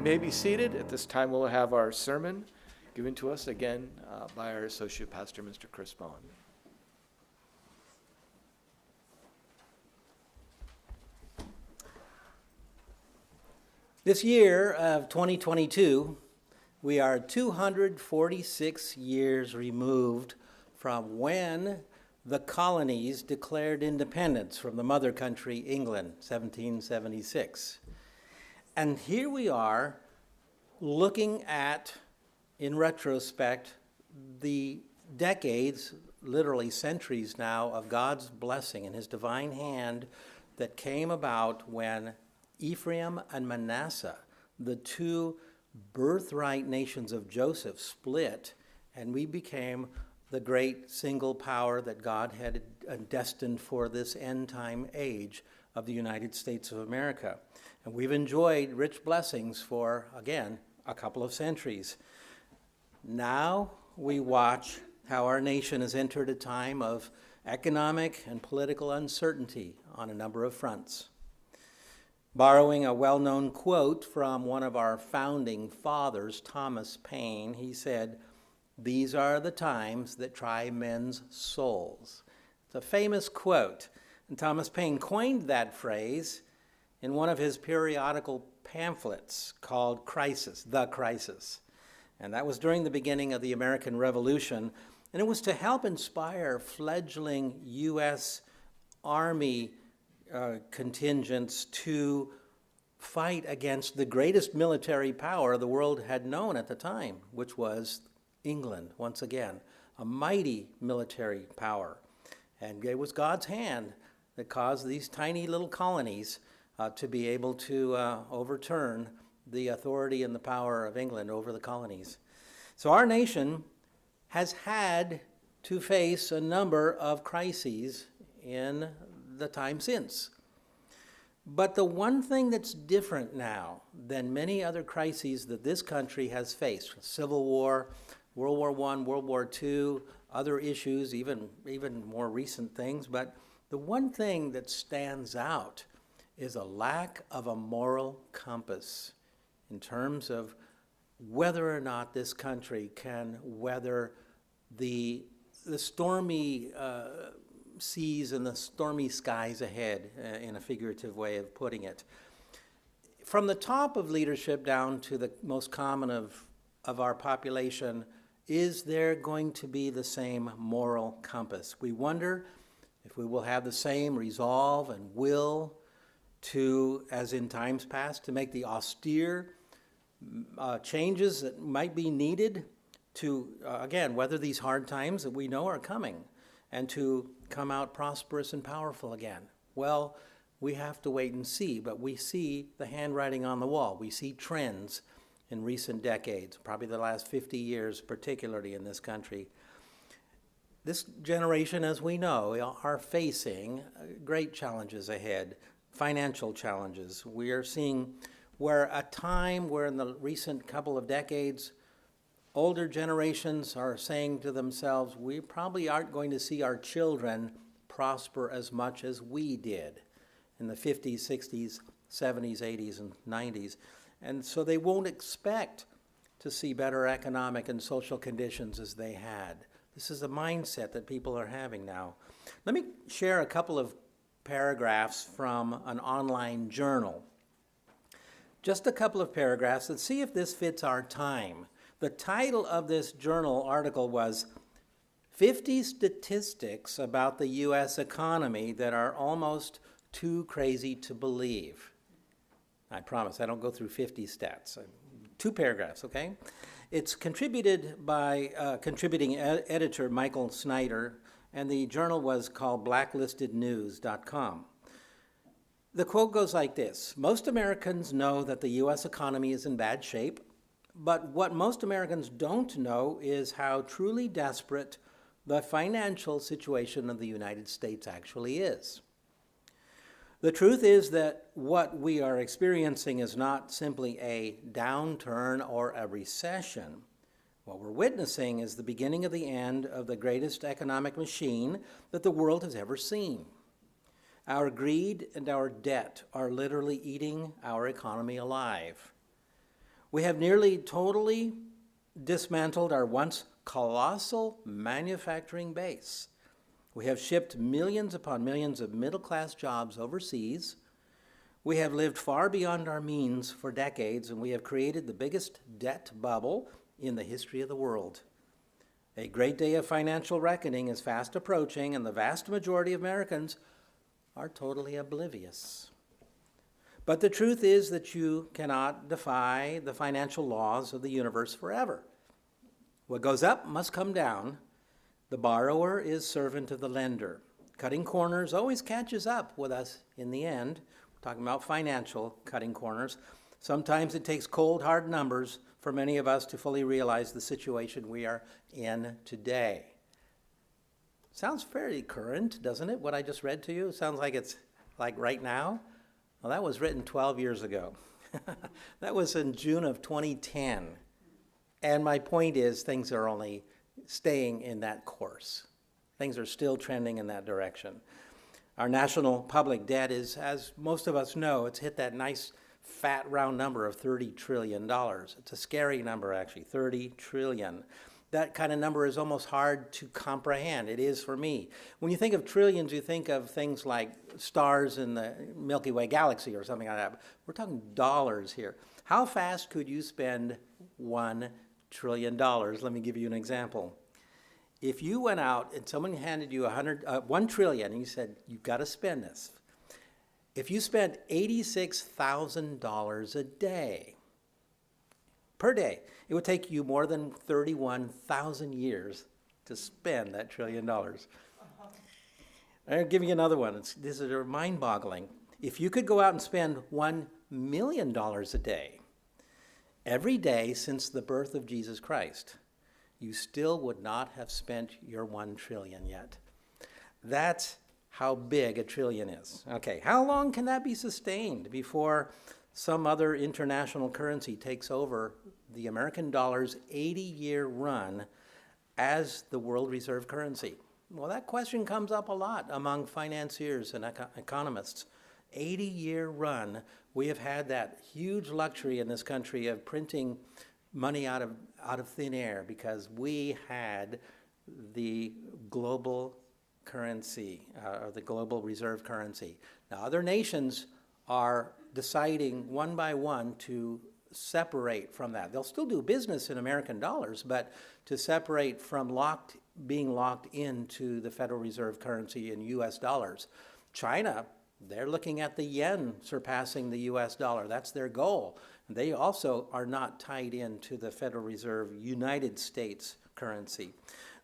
You may be seated. At this time, we'll have our sermon given to us again by our Associate Pastor, Mr. Chris Moen. This year of 2022, we are 246 years removed from when the colonies declared independence from the mother country, England, 1776. And here we are looking at, in retrospect, the decades, literally centuries now, of God's blessing and his divine hand that came about when Ephraim and Manasseh, the two birthright nations of Joseph, split, and we became the great single power that God had destined for this end time age of the United States of America. And we've enjoyed rich blessings for, again, a couple of centuries. Now we watch how our nation has entered a time of economic and political uncertainty on a number of fronts. Borrowing a well-known quote from one of our founding fathers, Thomas Paine, he said, "These are the times that try men's souls." It's a famous quote, and Thomas Paine coined that phrase in one of his periodical pamphlets called Crisis, The Crisis. And that was during the beginning of the American Revolution, and it was to help inspire fledgling U.S. Army contingents to fight against the greatest military power the world had known at the time, which was England, once again, a mighty military power. And it was God's hand that caused these tiny little colonies to be able to overturn the authority and the power of England over the colonies. So our nation has had to face a number of crises in the time since. But the one thing that's different now than many other crises that this country has faced, Civil War, World War I, World War II, other issues, even more recent things, but the one thing that stands out is a lack of a moral compass in terms of whether or not this country can weather the stormy seas and the stormy skies ahead, in a figurative way of putting it. From the top of leadership down to the most common of our population, is there going to be the same moral compass? We wonder if we will have the same resolve and will to, as in times past, to make the austere changes that might be needed to, again, weather these hard times that we know are coming and to come out prosperous and powerful again. Well, we have to wait and see, but we see the handwriting on the wall. We see trends in recent decades, probably the last 50 years, particularly in this country. This generation, as we know, are facing great challenges ahead, financial challenges. We are seeing where a time where in the recent couple of decades, older generations are saying to themselves, we probably aren't going to see our children prosper as much as we did in the 50s, 60s, 70s, 80s, and 90s. And so they won't expect to see better economic and social conditions as they had. This is a mindset that people are having now. Let me share a couple of paragraphs from an online journal. Just a couple of paragraphs. Let's see if this fits our time. The title of this journal article was 50 Statistics About the U.S. Economy That Are Almost Too Crazy to Believe. I promise I don't go through 50 stats. 2 paragraphs, okay? It's contributed by contributing editor Michael Snyder, and the journal was called blacklistednews.com. The quote goes like this: "Most Americans know that the U.S. economy is in bad shape, but what most Americans don't know is how truly desperate the financial situation of the United States actually is. The truth is that what we are experiencing is not simply a downturn or a recession. What we're witnessing is the beginning of the end of the greatest economic machine that the world has ever seen. Our greed and our debt are literally eating our economy alive. We have nearly totally dismantled our once colossal manufacturing base. We have shipped millions upon millions of middle-class jobs overseas. We have lived far beyond our means for decades, and we have created the biggest debt bubble in the history of the world. A great day of financial reckoning is fast approaching, and the vast majority of Americans are totally oblivious. But the truth is that you cannot defy the financial laws of the universe forever. What goes up must come down. The borrower is servant of the lender. Cutting corners always catches up with us in the end. We're talking about financial cutting corners. Sometimes it takes cold, hard numbers for many of us to fully realize the situation we are in today. Sounds fairly current, doesn't it, what I just read to you? Sounds like it's like right now. Well, that was written 12 years ago. That was in June of 2010. And my point is, things are only staying in that course. Things are still trending in that direction. Our national public debt is, as most of us know, it's hit that nice fat round number of $30 trillion. It's a scary number, actually, 30 trillion. That kind of number is almost hard to comprehend. It is for me. When you think of trillions, you think of things like stars in the Milky Way galaxy or something like that. We're talking dollars here. How fast could you spend $1 trillion? Let me give you an example. If you went out and someone handed you 1 trillion and you said, you've got to spend this. If you spent $86,000 a day, per day, it would take you more than 31,000 years to spend that $1 trillion. I'll give you another one. This is mind-boggling. If you could go out and spend $1 million a day, every day since the birth of Jesus Christ, you still would not have spent your 1 trillion yet. That's how big a trillion is. Okay, how long can that be sustained before some other international currency takes over the American dollar's 80-year run as the world reserve currency? Well, that question comes up a lot among financiers and economists. 80-year run. We have had that huge luxury in this country of printing money out of thin air because we had the global currency, or the global reserve currency. Now, other nations are deciding one by one to separate from that. They'll still do business in American dollars, but to separate from being locked into the Federal Reserve currency in US dollars. China, they're looking at the yen surpassing the US dollar. That's their goal. They also are not tied into the Federal Reserve United States currency.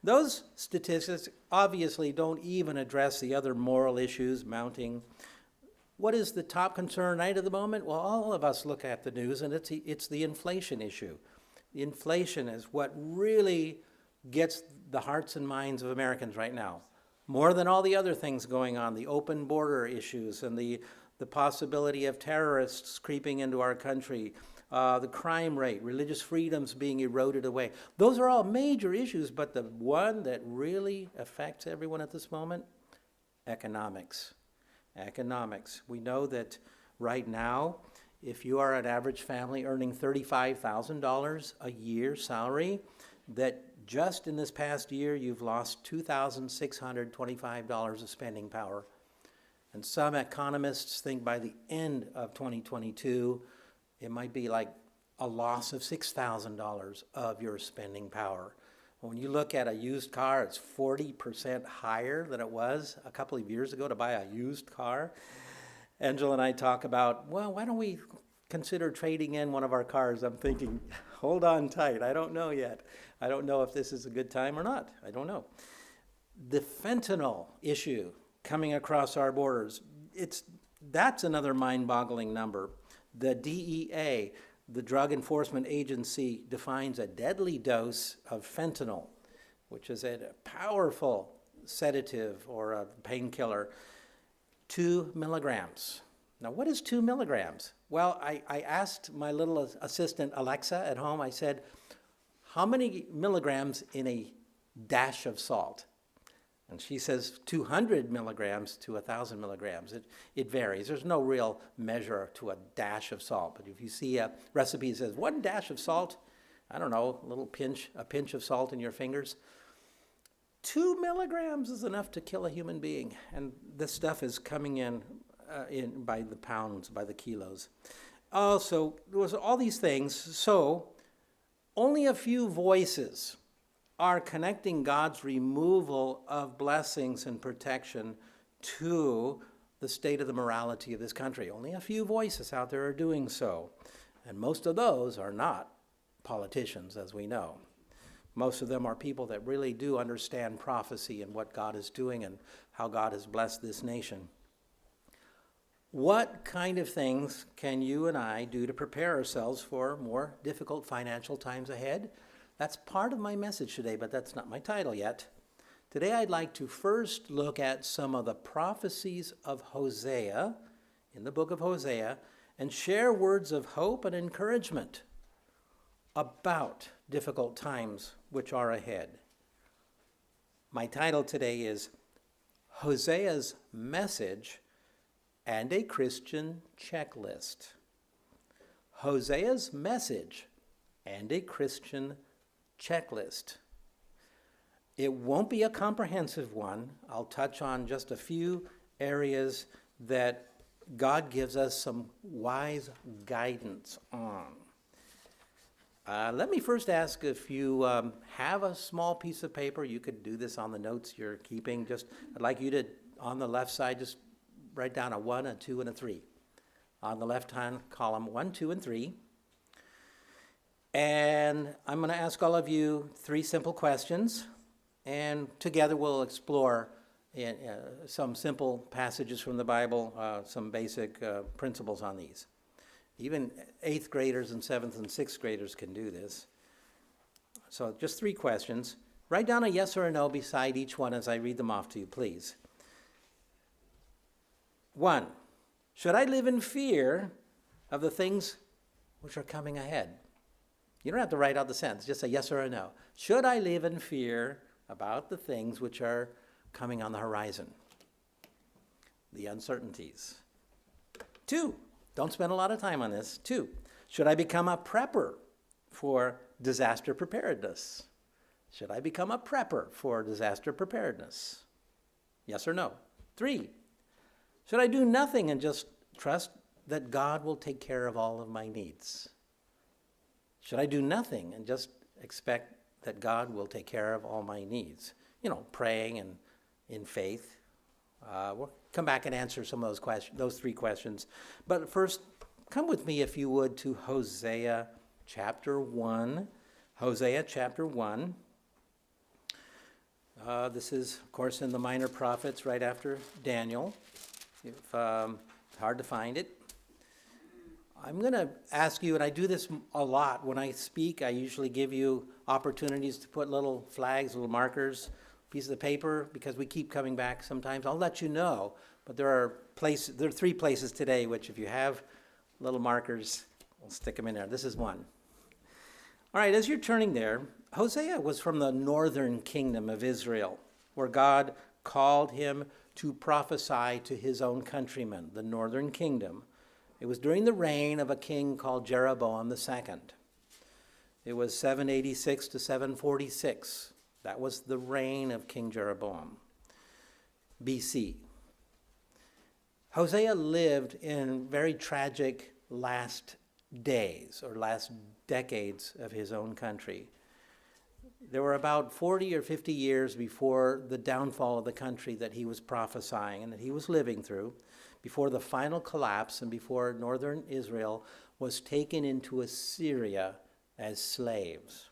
Those statistics obviously don't even address the other moral issues mounting. What is the top concern right at the moment? Well, all of us look at the news, and it's the inflation issue. The inflation is what really gets the hearts and minds of Americans right now, more than all the other things going on, the open border issues and the possibility of terrorists creeping into our country, the crime rate, religious freedoms being eroded away. Those are all major issues, but the one that really affects everyone at this moment, economics. Economics. We know that right now, if you are an average family earning $35,000 a year salary, that just in this past year, you've lost $2,625 of spending power. And some economists think by the end of 2022, it might be like a loss of $6,000 of your spending power. When you look at a used car, it's 40% higher than it was a couple of years ago to buy a used car. Angela and I talk about, well, why don't we consider trading in one of our cars? I'm thinking, hold on tight. I don't know yet. I don't know if this is a good time or not. I don't know. The fentanyl issue coming across our borders, that's another mind-boggling number. The DEA, the Drug Enforcement Agency, defines a deadly dose of fentanyl, which is a powerful sedative or a painkiller, 2 milligrams. Now, what is 2 milligrams? Well, I asked my little assistant, Alexa, at home, I said, how many milligrams in a dash of salt? And she says 200 milligrams to 1,000 milligrams. It varies. There's no real measure to a dash of salt. But if you see a recipe that says 1 dash of salt, I don't know, a pinch of salt in your fingers, 2 milligrams is enough to kill a human being. And this stuff is coming in by the pounds, by the kilos. So there was all these things. So only a few voices are connecting God's removal of blessings and protection to the state of the morality of this country. Only a few voices out there are doing so. And most of those are not politicians, as we know. Most of them are people that really do understand prophecy and what God is doing and how God has blessed this nation. What kind of things can you and I do to prepare ourselves for more difficult financial times ahead? That's part of my message today, but that's not my title yet. Today I'd like to first look at some of the prophecies of Hosea, in the book of Hosea, and share words of hope and encouragement about difficult times which are ahead. My title today is Hosea's Message and a Christian Checklist. Hosea's Message and a Christian Checklist. It won't be a comprehensive one. I'll touch on just a few areas that God gives us some wise guidance on. Let me first ask if you have a small piece of paper. You could do this on the notes you're keeping. I'd like you to, on the left side, just write down a 1, a 2, and a 3. On the left-hand column, 1, 2, and 3. And I'm going to ask all of you 3 simple questions, and together we'll explore some simple passages from the Bible, some basic principles on these. Even 8th graders and 7th and 6th graders can do this. So just 3 questions. Write down a yes or a no beside each one as I read them off to you, please. 1, should I live in fear of the things which are coming ahead? You don't have to write out the sentence, just a yes or a no. Should I live in fear about the things which are coming on the horizon? The uncertainties. 2, don't spend a lot of time on this. 2, should I become a prepper for disaster preparedness? Should I become a prepper for disaster preparedness? Yes or no? 3, should I do nothing and just trust that God will take care of all of my needs? Should I do nothing and just expect that God will take care of all my needs? You know, praying and in faith. We'll come back and answer some of those 3 questions. But first, come with me, if you would, to Hosea chapter 1. Hosea chapter 1. This is, of course, in the Minor Prophets right after Daniel. It's hard to find it. I'm going to ask you, and I do this a lot when I speak, I usually give you opportunities to put little flags, little markers, pieces of paper, because we keep coming back sometimes. I'll let you know, but there are 3 places today which, if you have little markers, we'll stick them in there. This is one. All right, as you're turning there, Hosea was from the northern kingdom of Israel, where God called him to prophesy to his own countrymen, the northern kingdom. It was during the reign of a king called Jeroboam II. It was 786 to 746. That was the reign of King Jeroboam, BC. Hosea lived in very tragic last days or last decades of his own country. There were about 40 or 50 years before the downfall of the country that he was prophesying and that he was living through, before the final collapse and before northern Israel was taken into Assyria as slaves.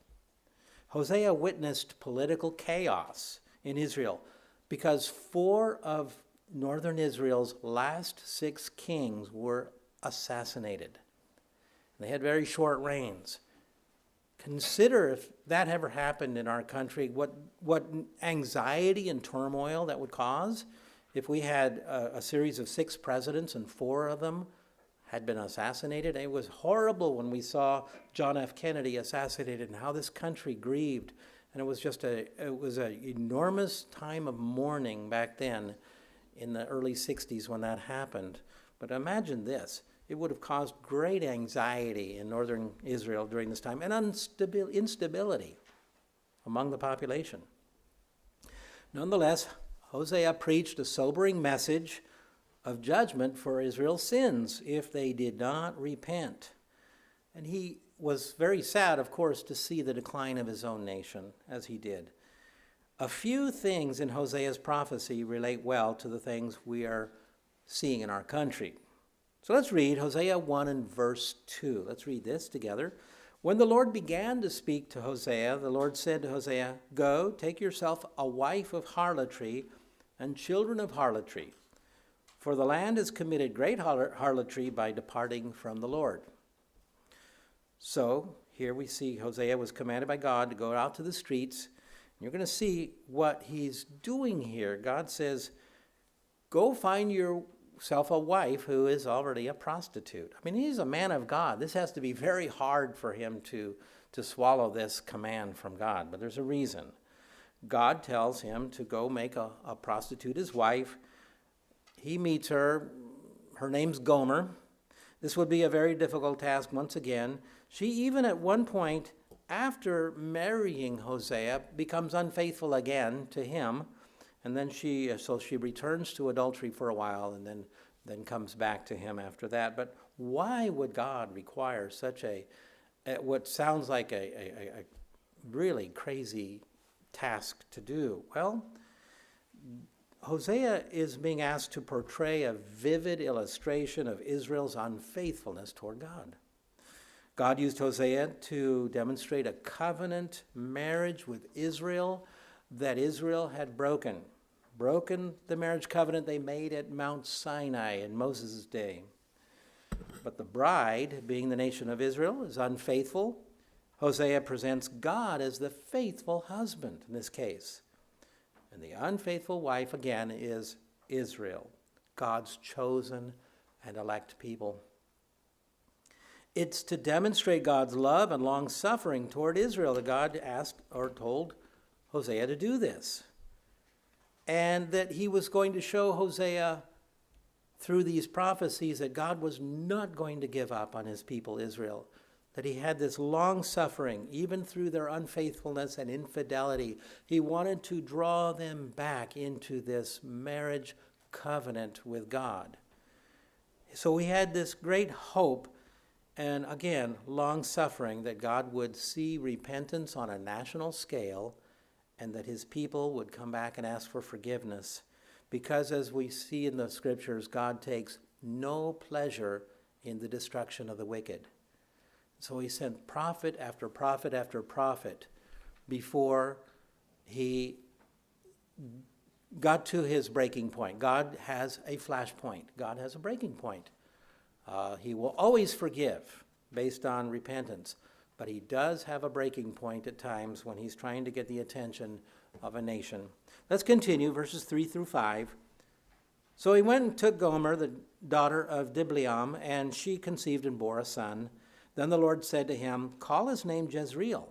Hosea witnessed political chaos in Israel because 4 of northern Israel's last 6 kings were assassinated. They had very short reigns. Consider if that ever happened in our country, what anxiety and turmoil that would cause if we had a series of 6 presidents and 4 of them had been assassinated. It was horrible when we saw John F. Kennedy assassinated and how this country grieved And it was an enormous time of mourning back then in the early 60s when that happened. But imagine this. It would have caused great anxiety in northern Israel during this time and instability among the population. Nonetheless, Hosea preached a sobering message of judgment for Israel's sins if they did not repent. And he was very sad, of course, to see the decline of his own nation, as he did. A few things in Hosea's prophecy relate well to the things we are seeing in our country. So let's read Hosea 1 and verse 2. Let's read this together. When the Lord began to speak to Hosea, the Lord said to Hosea, "Go, take yourself a wife of harlotry and children of harlotry, for the land has committed great harlotry by departing from the Lord." So here we see Hosea was commanded by God to go out to the streets. You're going to see what he's doing here. God says, go find yourself a wife who is already a prostitute. I mean, he's a man of God. This has to be very hard for him to swallow this command from God, but there's a reason. God tells him to go make a prostitute his wife. He meets her. Her name's Gomer. This would be a very difficult task once again. She even at one point, after marrying Hosea, becomes unfaithful again to him. And then she returns to adultery for a while and then comes back to him after that. But why would God require such what sounds like a really crazy task to do? Well, Hosea is being asked to portray a vivid illustration of Israel's unfaithfulness toward God. God used Hosea to demonstrate a covenant marriage with Israel that Israel had broken the marriage covenant they made at Mount Sinai in Moses' day. But the bride, being the nation of Israel, is unfaithful. Hosea presents God as the faithful husband in this case. And the unfaithful wife, again, is Israel, God's chosen and elect people. It's to demonstrate God's love and long-suffering toward Israel that God asked or told Hosea to do this. And that he was going to show Hosea through these prophecies that God was not going to give up on his people Israel. That he had this long-suffering, even through their unfaithfulness and infidelity. He wanted to draw them back into this marriage covenant with God. So he had this great hope and, again, long-suffering that God would see repentance on a national scale and that his people would come back and ask for forgiveness. Because, as we see in the scriptures, God takes no pleasure in the destruction of the wicked. So he sent prophet after prophet after prophet before he got to his breaking point. God has a flashpoint. God has a breaking point. He will always forgive based on repentance, but he does have a breaking point at times when he's trying to get the attention of a nation. Let's continue, verses 3 through 5. So he went and took Gomer, the daughter of Diblaim, and she conceived and bore a son. Then the Lord said to him, "Call his name Jezreel."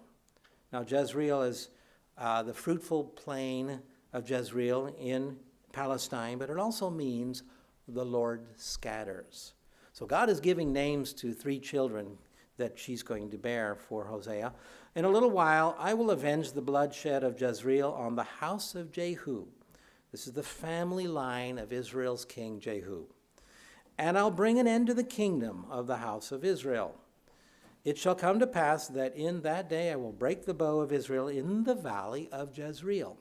Now Jezreel is the fruitful plain of Jezreel in Palestine, but it also means the Lord scatters. So God is giving names to 3 children that she's going to bear for Hosea. In a little while, I will avenge the bloodshed of Jezreel on the house of Jehu. This is the family line of Israel's king Jehu. And I'll bring an end to the kingdom of the house of Israel. It shall come to pass that in that day I will break the bow of Israel in the valley of Jezreel.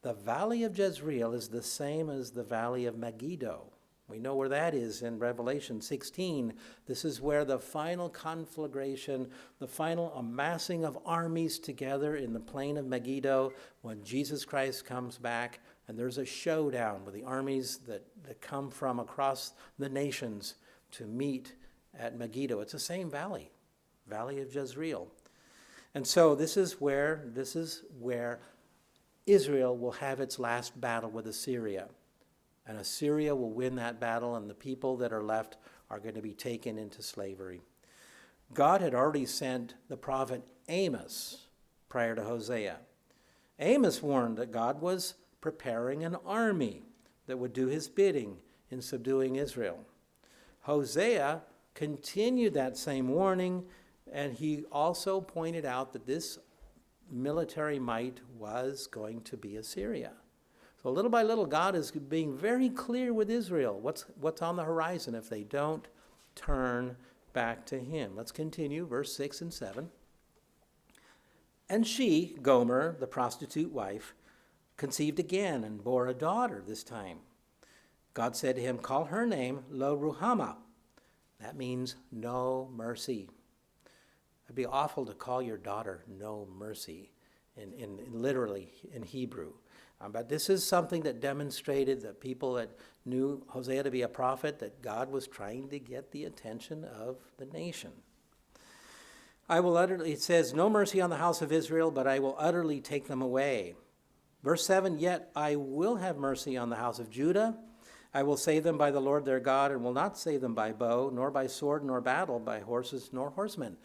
The valley of Jezreel is the same as the valley of Megiddo. We know where that is in Revelation 16. This is where the final conflagration, the final amassing of armies together in the plain of Megiddo when Jesus Christ comes back. And there's a showdown with the armies that come from across the nations to meet at Megiddo. It's the same valley of Jezreel. And so this is where Israel will have its last battle with Assyria. And Assyria will win that battle, and the people that are left are going to be taken into slavery. God had already sent the prophet Amos prior to Hosea. Amos warned that God was preparing an army that would do his bidding in subduing Israel. Hosea continued that same warning, and he also pointed out that this military might was going to be Assyria. So little by little, God is being very clear with Israel. What's on the horizon if they don't turn back to him? Let's continue, verse 6 and 7. And she, Gomer, the prostitute wife, conceived again and bore a daughter this time. God said to him, call her name Lo Ruhamah. That means no mercy. It'd be awful to call your daughter no mercy, in literally in Hebrew. But this is something that demonstrated that people that knew Hosea to be a prophet, that God was trying to get the attention of the nation. It says, no mercy on the house of Israel, but I will utterly take them away. Verse 7, yet I will have mercy on the house of Judah. I will save them by the Lord their God, and will not save them by bow, nor by sword, nor battle, by horses, nor horsemen.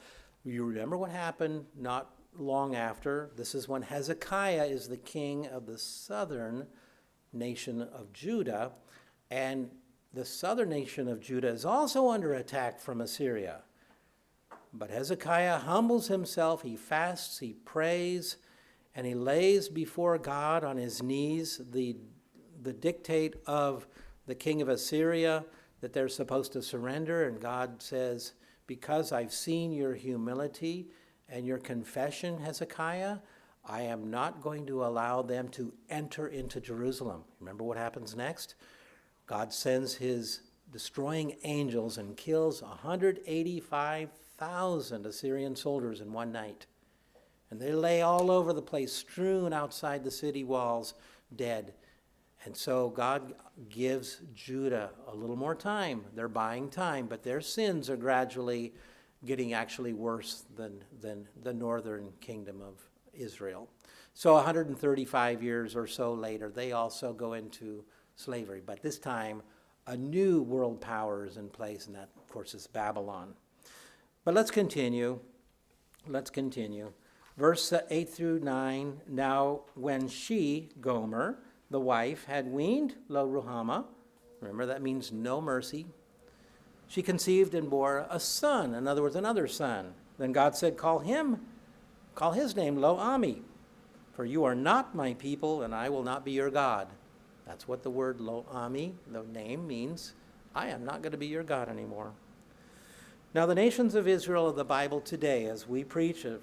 You remember what happened not long after. This is when Hezekiah is the king of the southern nation of Judah, and the southern nation of Judah is also under attack from Assyria. But Hezekiah humbles himself, he fasts, he prays, and he lays before God on his knees the dictate of the king of Assyria that they're supposed to surrender, and God says, because I've seen your humility and your confession, Hezekiah, I am not going to allow them to enter into Jerusalem. Remember what happens next? God sends his destroying angels and kills 185,000 Assyrian soldiers in one night. And they lay all over the place, strewn outside the city walls, dead. And so God gives Judah a little more time. They're buying time, but their sins are gradually getting actually worse than the northern kingdom of Israel. So 135 years or so later, they also go into slavery. But this time, a new world power is in place, and that, of course, is Babylon. But let's continue. Verse 8 through 9, now when she, Gomer, the wife, had weaned Lo Ruhamah, remember that means no mercy, she conceived and bore a son, in other words, another son. Then God said, call his name Lo Ami, for you are not my people, and I will not be your God. That's what the word Lo Ami, the name, means. I am not going to be your God anymore. Now, the nations of Israel of the Bible today, as we preach, and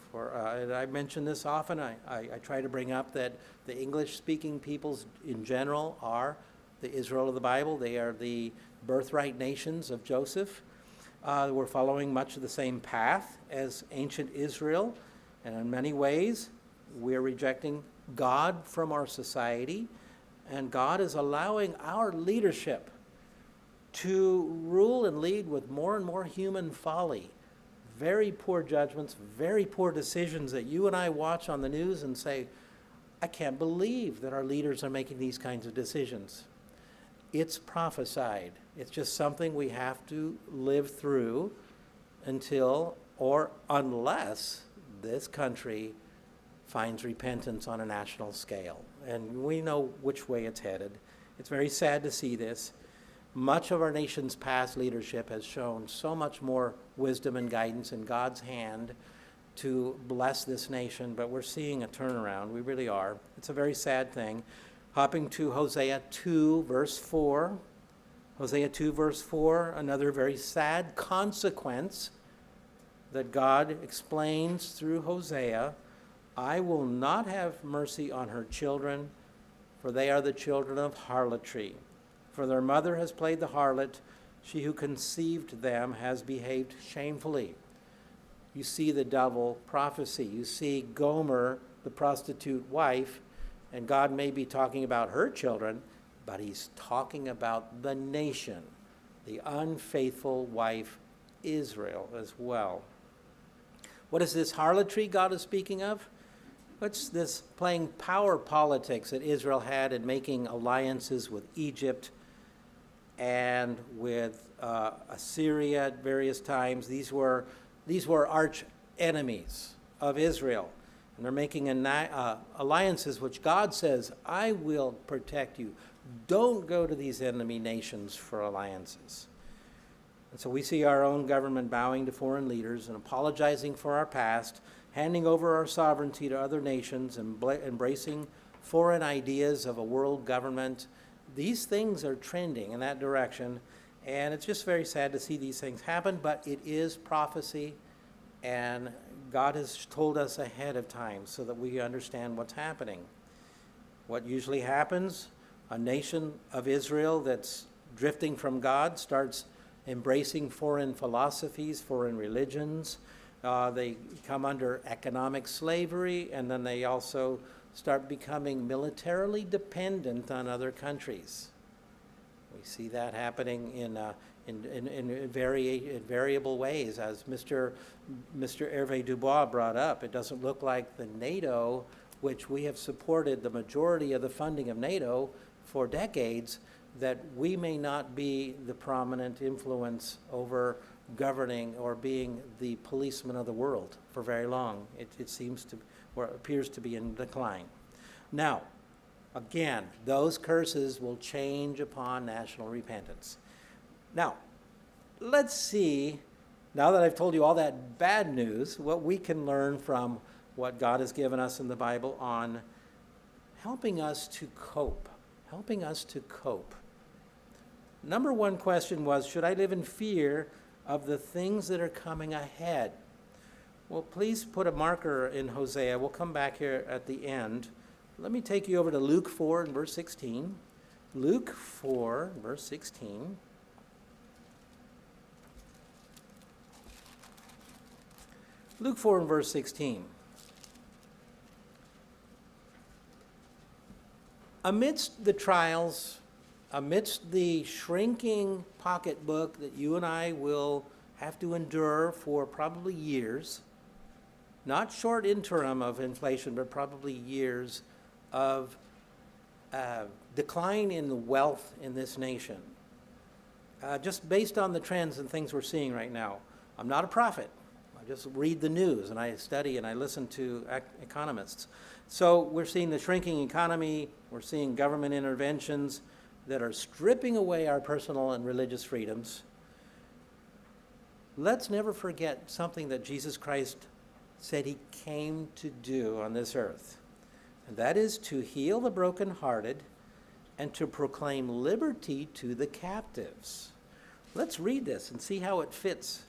I mention this often, I try to bring up that the English-speaking peoples in general are the Israel of the Bible. They are the birthright nations of Joseph. We're following much of the same path as ancient Israel, and in many ways, we're rejecting God from our society, and God is allowing our leadership to rule and lead with more and more human folly. Very poor judgments, very poor decisions that you and I watch on the news and say, I can't believe that our leaders are making these kinds of decisions. It's prophesied. It's just something we have to live through until or unless this country finds repentance on a national scale. And we know which way it's headed. It's very sad to see this. Much of our nation's past leadership has shown so much more wisdom and guidance in God's hand to bless this nation, but we're seeing a turnaround. We really are. It's a very sad thing. Hopping to Hosea 2, verse 4. Hosea 2, verse 4, another very sad consequence that God explains through Hosea. I will not have mercy on her children, for they are the children of harlotry. For their mother has played the harlot. She who conceived them has behaved shamefully. You see the double prophecy. You see Gomer, the prostitute wife, and God may be talking about her children, but he's talking about the nation, the unfaithful wife, Israel, as well. What is this harlotry God is speaking of? What's this playing power politics that Israel had in making alliances with Egypt and with Assyria at various times? These were arch enemies of Israel. And they're making alliances which God says, I will protect you. Don't go to these enemy nations for alliances. And so we see our own government bowing to foreign leaders and apologizing for our past, handing over our sovereignty to other nations, and embracing foreign ideas of a world government. These things are trending in that direction, and it's just very sad to see these things happen, but it is prophecy, and God has told us ahead of time so that we understand what's happening. What usually happens, a nation of Israel that's drifting from God starts embracing foreign philosophies, foreign religions. They come under economic slavery, and then they also start becoming militarily dependent on other countries. We see that happening in variable ways, as Mr. Hervé Dubois brought up. It doesn't look like the NATO, which we have supported the majority of the funding of NATO for decades, that we may not be the prominent influence over governing or being the policeman of the world for very long. It seems to, or appears to be in decline. Now, again, those curses will change upon national repentance. Now, let's see, now that I've told you all that bad news, what we can learn from what God has given us in the Bible on helping us to cope. Helping us to cope. Number one question was, should I live in fear of the things that are coming ahead? Well, please put a marker in Hosea. We'll come back here at the end. Let me take you over to Luke 4 and verse 16. Luke 4, verse 16. Luke 4 and verse 16. Amidst the trials, amidst the shrinking pocketbook that you and I will have to endure for probably years, not short interim of inflation, but probably years of decline in the wealth in this nation, just based on the trends and things we're seeing right now. I'm not a prophet. I just read the news and I study and I listen to economists. So we're seeing the shrinking economy. We're seeing government interventions that are stripping away our personal and religious freedoms. Let's never forget something that Jesus Christ said he came to do on this earth, and that is to heal the brokenhearted and to proclaim liberty to the captives. Let's read this and see how it fits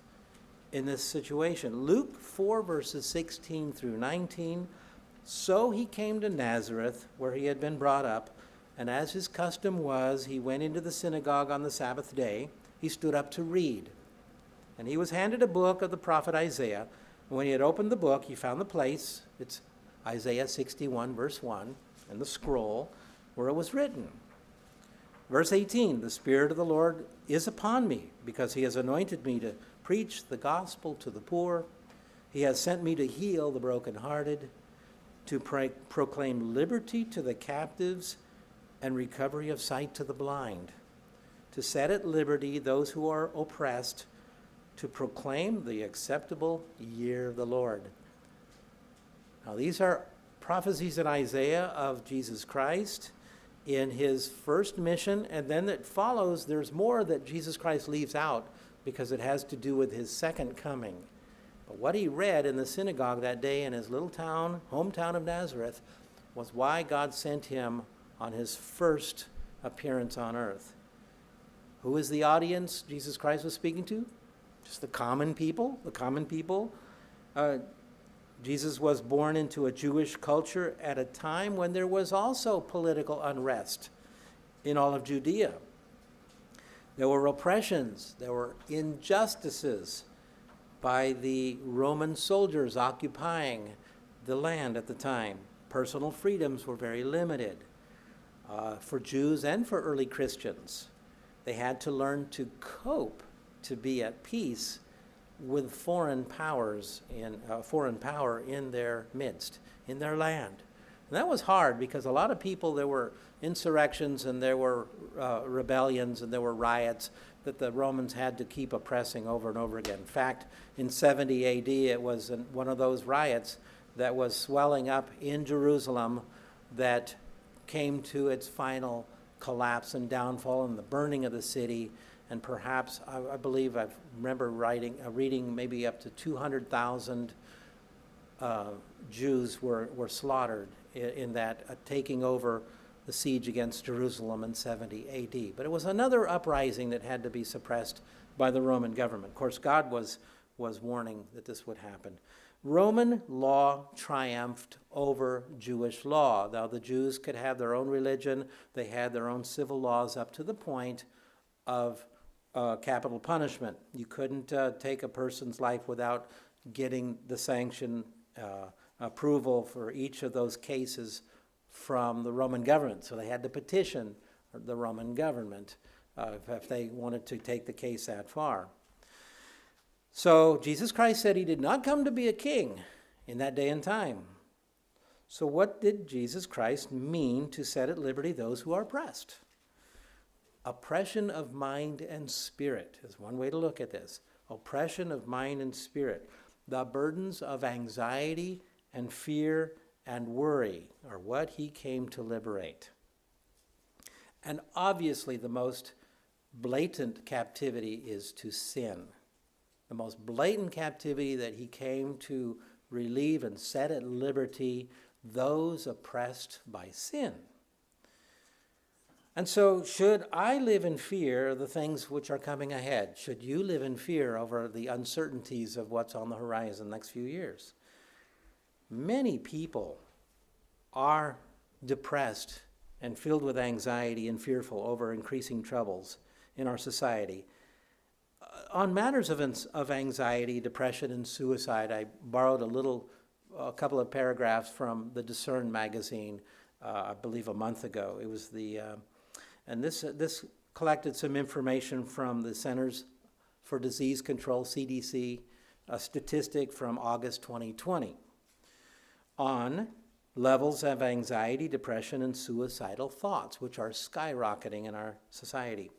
in this situation. Luke 4, verses 16 through 19. So he came to Nazareth, where he had been brought up, and as his custom was, he went into the synagogue on the Sabbath day. He stood up to read. And he was handed a book of the prophet Isaiah. And when he had opened the book, he found the place. It's Isaiah 61, verse 1, and the scroll where it was written. Verse 18, the Spirit of the Lord is upon me, because he has anointed me to preach the gospel to the poor. He has sent me to heal the brokenhearted, to proclaim liberty to the captives and recovery of sight to the blind, to set at liberty those who are oppressed, to proclaim the acceptable year of the Lord. Now, these are prophecies in Isaiah of Jesus Christ in his first mission, and then it follows, there's more that Jesus Christ leaves out because it has to do with his second coming. But what he read in the synagogue that day in his little town, hometown of Nazareth, was why God sent him on his first appearance on earth. Who is the audience Jesus Christ was speaking to? Just the common people, Jesus was born into a Jewish culture at a time when there was also political unrest in all of Judea. There were oppressions, there were injustices by the Roman soldiers occupying the land at the time. Personal freedoms were very limited for Jews and for early Christians. They had to learn to cope, to be at peace with foreign power in their midst, in their land. And that was hard because a lot of people, there were insurrections and there were rebellions and there were riots that the Romans had to keep oppressing over and over again. In fact, in 70 AD, it was one of those riots that was swelling up in Jerusalem that came to its final collapse and downfall and the burning of the city. And perhaps, I believe I remember reading maybe up to 200,000 Jews were slaughtered in that taking over the siege against Jerusalem in 70 AD. But it was another uprising that had to be suppressed by the Roman government. Of course, God was warning that this would happen. Roman law triumphed over Jewish law. Now, the Jews could have their own religion. They had their own civil laws up to the point of capital punishment. You couldn't take a person's life without getting the sanction approval for each of those cases from the Roman government. So they had to petition the Roman government if they wanted to take the case that far. So Jesus Christ said he did not come to be a king in that day and time. So what did Jesus Christ mean to set at liberty those who are oppressed? Oppression of mind and spirit is one way to look at this. Oppression of mind and spirit. The burdens of anxiety and fear and worry are what he came to liberate. And obviously the most blatant captivity is to sin. The most blatant captivity that he came to relieve and set at liberty those oppressed by sin. And so should I live in fear of the things which are coming ahead? Should you live in fear over the uncertainties of what's on the horizon the next few years? Many people are depressed and filled with anxiety and fearful over increasing troubles in our society. On matters of anxiety, depression, and suicide, I borrowed a couple of paragraphs from the Discern magazine, I believe a month ago. It was and this collected some information from the Centers for Disease Control, CDC, a statistic from August 2020 on levels of anxiety, depression, and suicidal thoughts, which are skyrocketing in our society,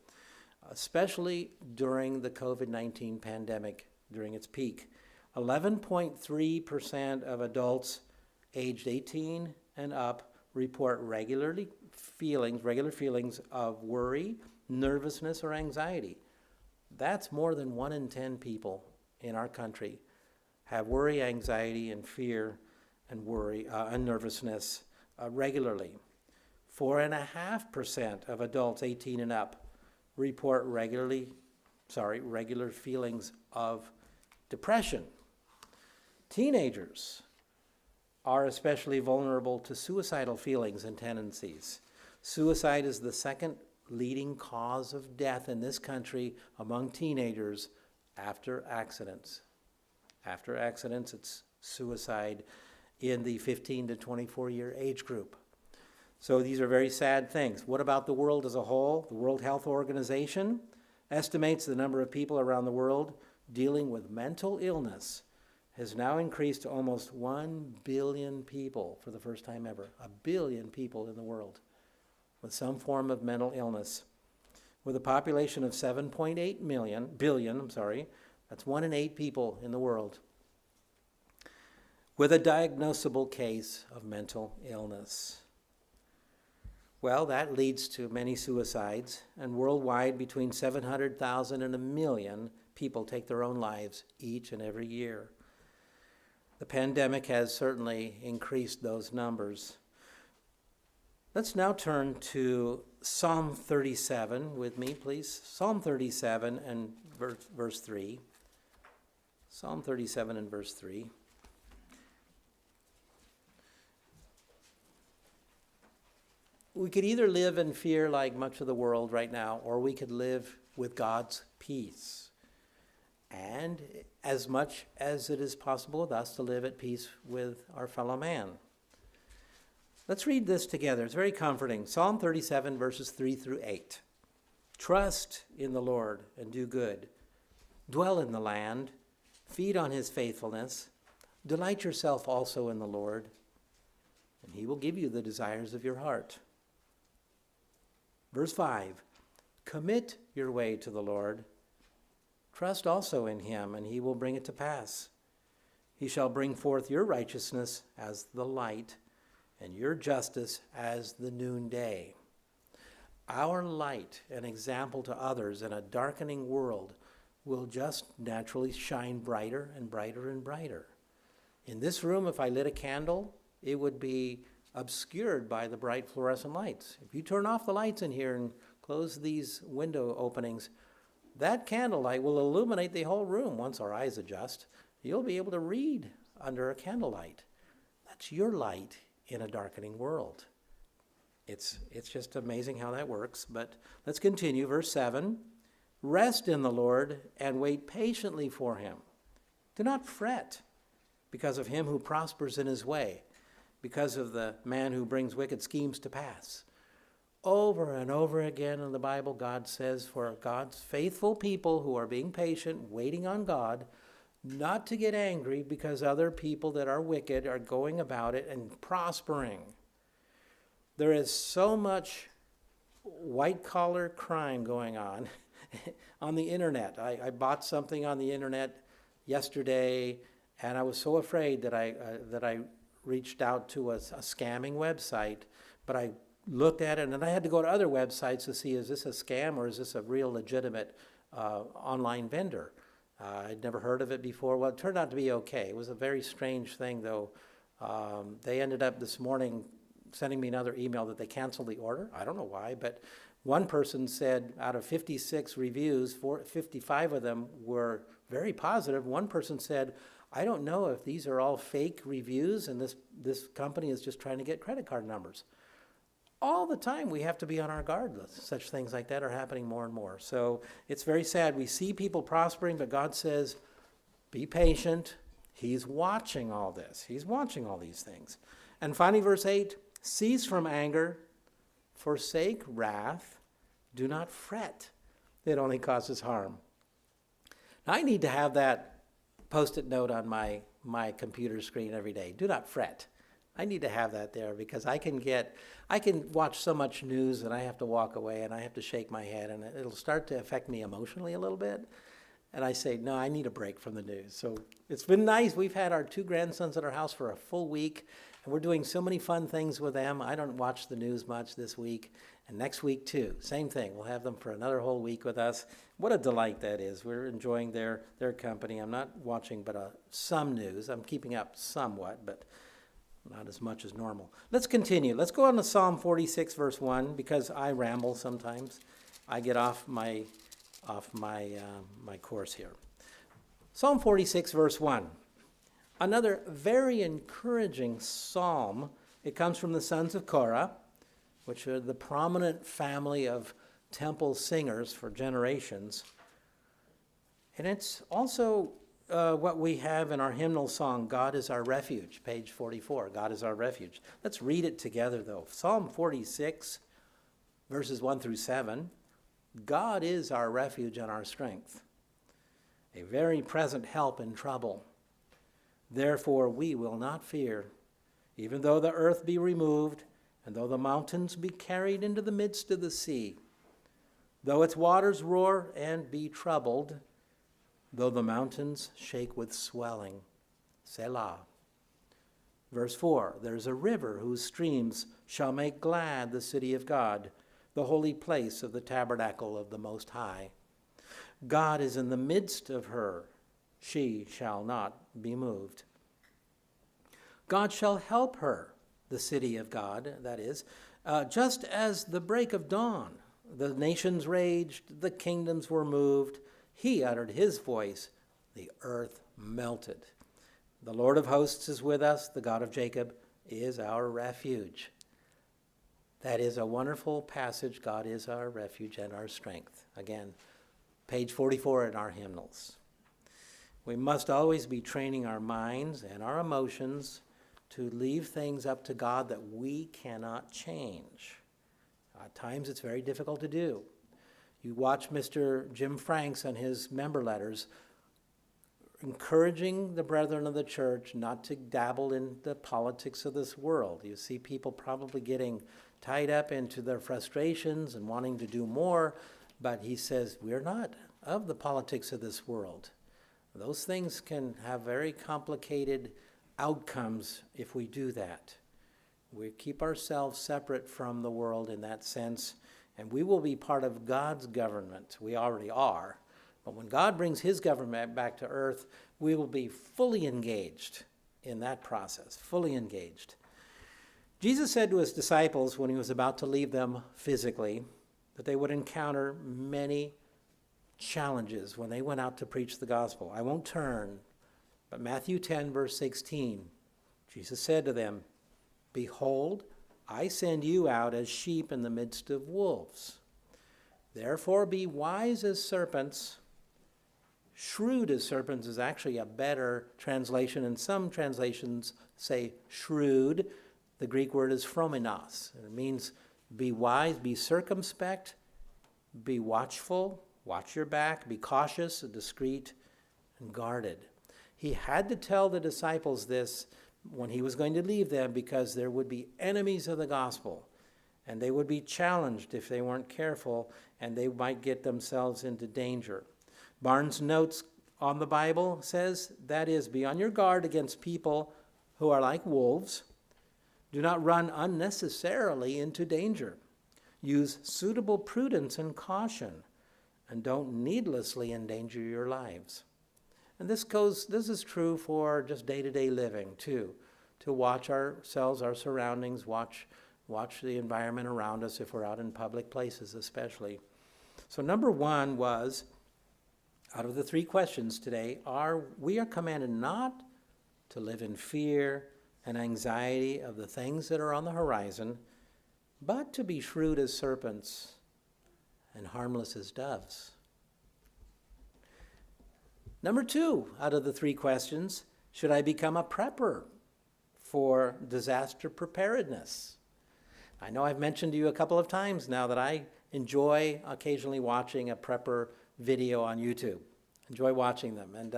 especially during the COVID-19 pandemic, during its peak. 11.3% of adults aged 18 and up report regular feelings of worry, nervousness, or anxiety. That's more than 1 in 10 people in our country have worry, anxiety, and fear and worry and nervousness regularly. 4.5% of adults 18 and up report regular feelings of depression. Teenagers are especially vulnerable to suicidal feelings and tendencies. Suicide is the second leading cause of death in this country among teenagers after accidents. After accidents, it's suicide in the 15 to 24-year age group. So these are very sad things. What about the world as a whole? The World Health Organization estimates the number of people around the world dealing with mental illness has now increased to almost 1 billion people for the first time ever. 1 billion people in the world with some form of mental illness. With a population of 7.8 billion, that's 1 in 8 people in the world with a diagnosable case of mental illness. Well, that leads to many suicides, and worldwide between 700,000 and 1 million people take their own lives each and every year. The pandemic has certainly increased those numbers. Let's now turn to Psalm 37 with me, please. Psalm 37 and verse 3. Psalm 37 and verse 3. We could either live in fear like much of the world right now, or we could live with God's peace. And as much as it is possible with us to live at peace with our fellow man. Let's read this together. It's very comforting. Psalm 37, verses 3 through 8. Trust in the Lord and do good. Dwell in the land. Feed on his faithfulness. Delight yourself also in the Lord, and he will give you the desires of your heart. Verse 5, commit your way to the Lord. Trust also in him, and he will bring it to pass. He shall bring forth your righteousness as the light, and your justice as the noonday. Our light, an example to others in a darkening world, will just naturally shine brighter and brighter and brighter. In this room, if I lit a candle, it would be obscured by the bright fluorescent lights. If you turn off the lights in here and close these window openings, that candlelight will illuminate the whole room. Once our eyes adjust, you'll be able to read under a candlelight. That's your light in a darkening world. It's just amazing how that works. But let's continue. Verse 7, rest in the Lord and wait patiently for him. Do not fret because of him who prospers in his way, because of the man who brings wicked schemes to pass. Over and over again in the Bible, God says for God's faithful people who are being patient, waiting on God, not to get angry because other people that are wicked are going about it and prospering. There is so much white-collar crime going on the internet. I bought something on the internet yesterday, and I was so afraid that I reached out to a scamming website, but I looked at it, and I had to go to other websites to see, is this a scam or is this a real legitimate online vendor? I'd never heard of it before. Well, it turned out to be okay. It was a very strange thing, though. They ended up this morning sending me another email that they canceled the order. I don't know why, but one person said out of 56 reviews, 55 of them were very positive. One person said, I don't know if these are all fake reviews and this company is just trying to get credit card numbers. All the time we have to be on our guard. Such things like that are happening more and more. So it's very sad. We see people prospering, but God says, be patient. He's watching all this. He's watching all these things. And finally, verse 8, cease from anger, forsake wrath, do not fret. It only causes harm. Now, I need to have that Post-it note on my computer screen every day. Do not fret. I need to have that there because I can watch so much news and I have to walk away and I have to shake my head and it'll start to affect me emotionally a little bit. And I say, no, I need a break from the news. So it's been nice. We've had our 2 grandsons at our house for a full week, and we're doing so many fun things with them. I don't watch the news much this week, and next week too. Same thing. We'll have them for another whole week with us. What a delight that is. We're enjoying their company. I'm not watching but some news. I'm keeping up somewhat, but not as much as normal. Let's continue. Let's go on to Psalm 46, verse 1, because I ramble sometimes. I get off my course here. Psalm 46, verse 1. Another very encouraging psalm. It comes from the sons of Korah, which are the prominent family of temple singers for generations. And it's also what we have in our hymnal song, God is Our Refuge, page 44. God is Our Refuge. Let's read it together, though. Psalm 46, verses 1 through 7. God is our refuge and our strength, a very present help in trouble. Therefore we will not fear, even though the earth be removed, and though the mountains be carried into the midst of the sea, though its waters roar and be troubled, though the mountains shake with swelling. Selah. Verse 4, there's a river whose streams shall make glad the city of God, the holy place of the tabernacle of the Most High. God is in the midst of her. She shall not be moved. God shall help her, the city of God, that is, just as the break of dawn. The nations raged, the kingdoms were moved. He uttered his voice, the earth melted. The Lord of hosts is with us, the God of Jacob is our refuge. That is a wonderful passage. God is our refuge and our strength. Again, page 44 in our hymnals. We must always be training our minds and our emotions to leave things up to God that we cannot change. At times it's very difficult to do. You watch Mr. Jim Franks and his member letters encouraging the brethren of the church not to dabble in the politics of this world. You see people probably getting tied up into their frustrations and wanting to do more, but he says, we're not of the politics of this world. Those things can have very complicated outcomes if we do that. We keep ourselves separate from the world in that sense, and we will be part of God's government. We already are. But when God brings his government back to earth, we will be fully engaged in that process, fully engaged. Jesus said to his disciples when he was about to leave them physically that they would encounter many challenges when they went out to preach the gospel. I won't turn, but Matthew 10, verse 16, Jesus said to them, "Behold, I send you out as sheep in the midst of wolves. Therefore be wise as serpents." Shrewd as serpents is actually a better translation, and some translations say shrewd. The Greek word is phromenos, and it means be wise, be circumspect, be watchful, watch your back, be cautious, discreet, and guarded. He had to tell the disciples this when he was going to leave them because there would be enemies of the gospel, and they would be challenged if they weren't careful, and they might get themselves into danger. Barnes' notes on the Bible says, that is, be on your guard against people who are like wolves. Do not run unnecessarily into danger. Use suitable prudence and caution, and don't needlessly endanger your lives. And this is true for just day-to-day living too, to watch ourselves, our surroundings, watch the environment around us if we're out in public places especially. So number one was, out of the three questions today, we are commanded not to live in fear and anxiety of the things that are on the horizon, but to be shrewd as serpents and harmless as doves. Number two, out of the three questions, should I become a prepper for disaster preparedness? I know I've mentioned to you a couple of times now that I enjoy occasionally watching a prepper video on YouTube. Enjoy watching them. And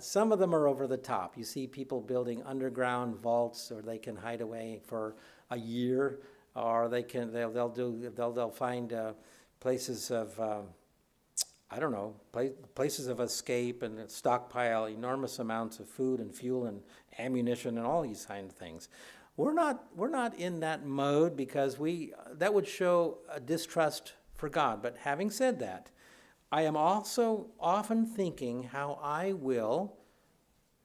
some of them are over the top. You see people building underground vaults, or they can hide away for a year, or they'll find places of places of escape and stockpile enormous amounts of food and fuel and ammunition and all these kind of things. We're not in that mode because that would show a distrust for God. But having said that, I am also often thinking how I will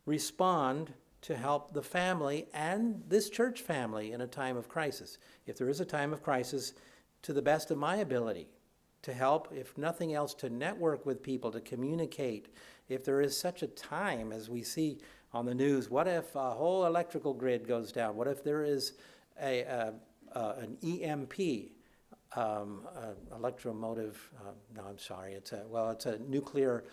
respond to help the family and this church family in a time of crisis. If there is a time of crisis, to the best of my ability, to help, if nothing else, to network with people, to communicate. If there is such a time as we see on the news, what if a whole electrical grid goes down? What if there is an EMP, electromotive, it's a nuclear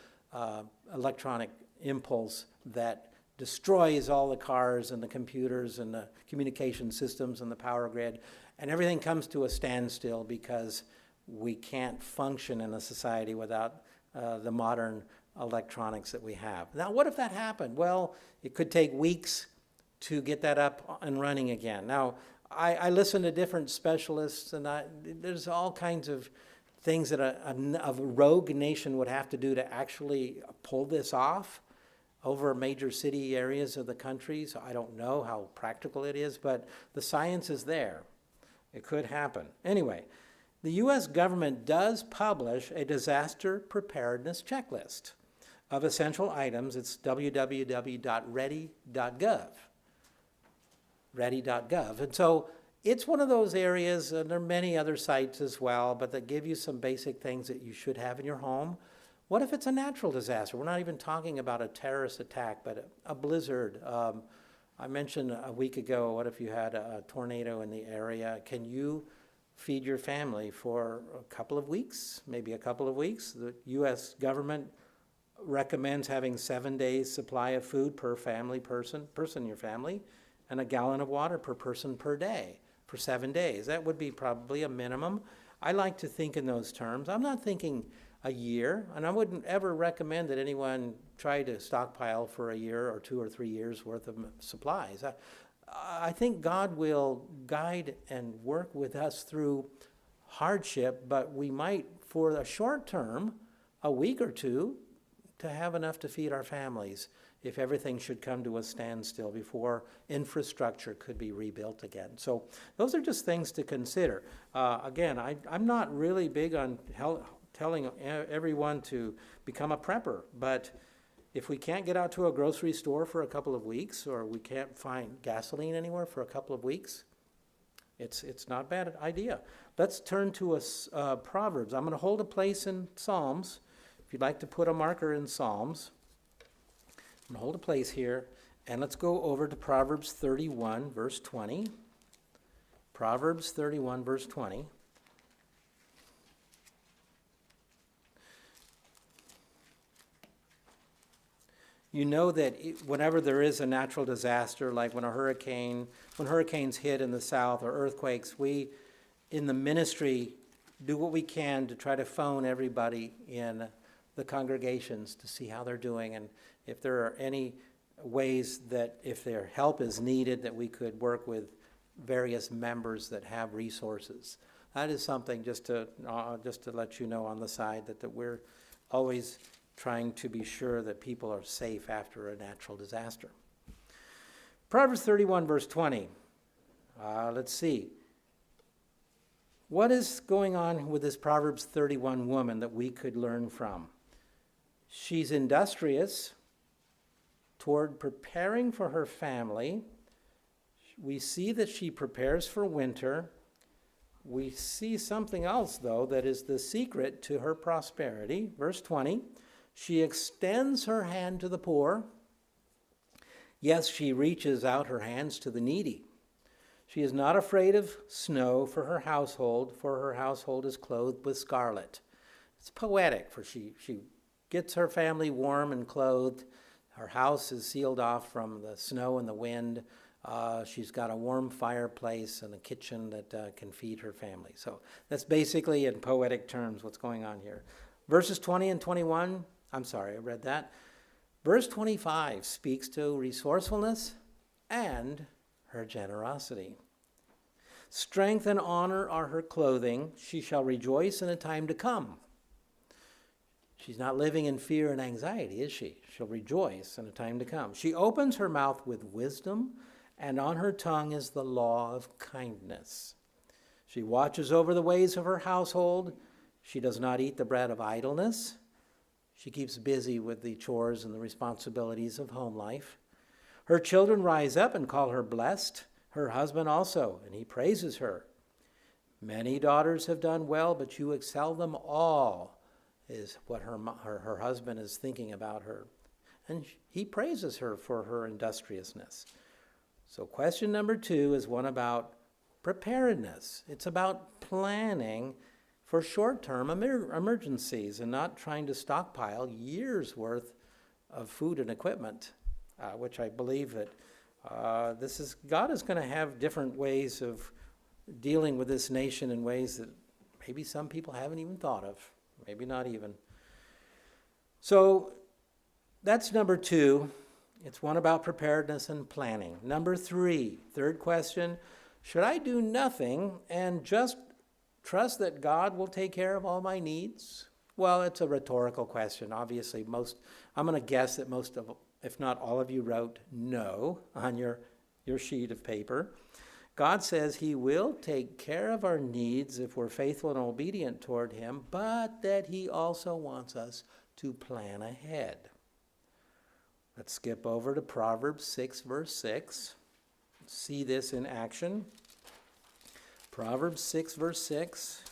electronic impulse that destroys all the cars and the computers and the communication systems and the power grid, and everything comes to a standstill because we can't function in a society without the modern electronics that we have. Now, what if that happened? Well, it could take weeks to get that up and running again. Now, I listen to different specialists, and there's all kinds of things that a rogue nation would have to do to actually pull this off over major city areas of the country. So I don't know how practical it is, but the science is there. It could happen. Anyway, the U.S. government does publish a disaster preparedness checklist of essential items. It's www.ready.gov. Ready.gov. And so it's one of those areas, and there are many other sites as well, but that give you some basic things that you should have in your home. What if it's a natural disaster? We're not even talking about a terrorist attack, but a blizzard. I mentioned a week ago, what if you had a tornado in the area? Can you feed your family for a couple of weeks, maybe a couple of weeks? The U.S. government recommends having 7 days supply of food per person in your family, and a gallon of water per person per day for 7 days. That would be probably a minimum. I like to think in those terms. I'm not thinking a year, and I wouldn't ever recommend that anyone try to stockpile for a year or 2 or 3 years worth of supplies. I think God will guide and work with us through hardship, but we might, for a short term, a week or two, to have enough to feed our families if everything should come to a standstill before infrastructure could be rebuilt again. So those are just things to consider. Again, I'm not really big on telling everyone to become a prepper, but if we can't get out to a grocery store for a couple of weeks, or we can't find gasoline anywhere for a couple of weeks, it's not a bad idea. Let's turn to Proverbs. I'm going to hold a place in Psalms. If you'd like to put a marker in Psalms, I'm going to hold a place here, and let's go over to Proverbs 31, verse 20. Proverbs 31, verse 20. You know that whenever there is a natural disaster, like when hurricanes hit in the south or earthquakes, we in the ministry do what we can to try to phone everybody in the congregations to see how they're doing, and if there are any ways that if their help is needed that we could work with various members that have resources. That is something just to let you know on the side that we're always trying to be sure that people are safe after a natural disaster. Proverbs 31, verse 20. Let's see. What is going on with this Proverbs 31 woman that we could learn from? She's industrious toward preparing for her family. We see that she prepares for winter. We see something else, though, that is the secret to her prosperity. Verse 20. She extends her hand to the poor. Yes, she reaches out her hands to the needy. She is not afraid of snow for her household is clothed with scarlet. It's poetic, for she gets her family warm and clothed. Her house is sealed off from the snow and the wind. She's got a warm fireplace and a kitchen that can feed her family. So that's basically, in poetic terms, what's going on here. Verses 20 and 21, I'm sorry, I read that. Verse 25 speaks to resourcefulness and her generosity. Strength and honor are her clothing. She shall rejoice in a time to come. She's not living in fear and anxiety, is she? She'll rejoice in a time to come. She opens her mouth with wisdom, and on her tongue is the law of kindness. She watches over the ways of her household. She does not eat the bread of idleness. She keeps busy with the chores and the responsibilities of home life. Her children rise up and call her blessed, her husband also, and he praises her. Many daughters have done well, but you excel them all, is what her husband is thinking about her. And he praises her for her industriousness. So question number 2 is one about preparedness. It's about planning for short-term emergencies and not trying to stockpile years' worth of food and equipment, which I believe that God is going to have different ways of dealing with this nation in ways that maybe some people haven't even thought of, maybe not even. So that's number 2. It's one about preparedness and planning. Number 3, third question, should I do nothing and just trust that God will take care of all my needs? Well, it's a rhetorical question. Obviously, I'm going to guess that most of, if not all of you, wrote no on your sheet of paper. God says he will take care of our needs if we're faithful and obedient toward him, but that he also wants us to plan ahead. Let's skip over to Proverbs 6, verse 6. See this in action. Proverbs 6, verse 6.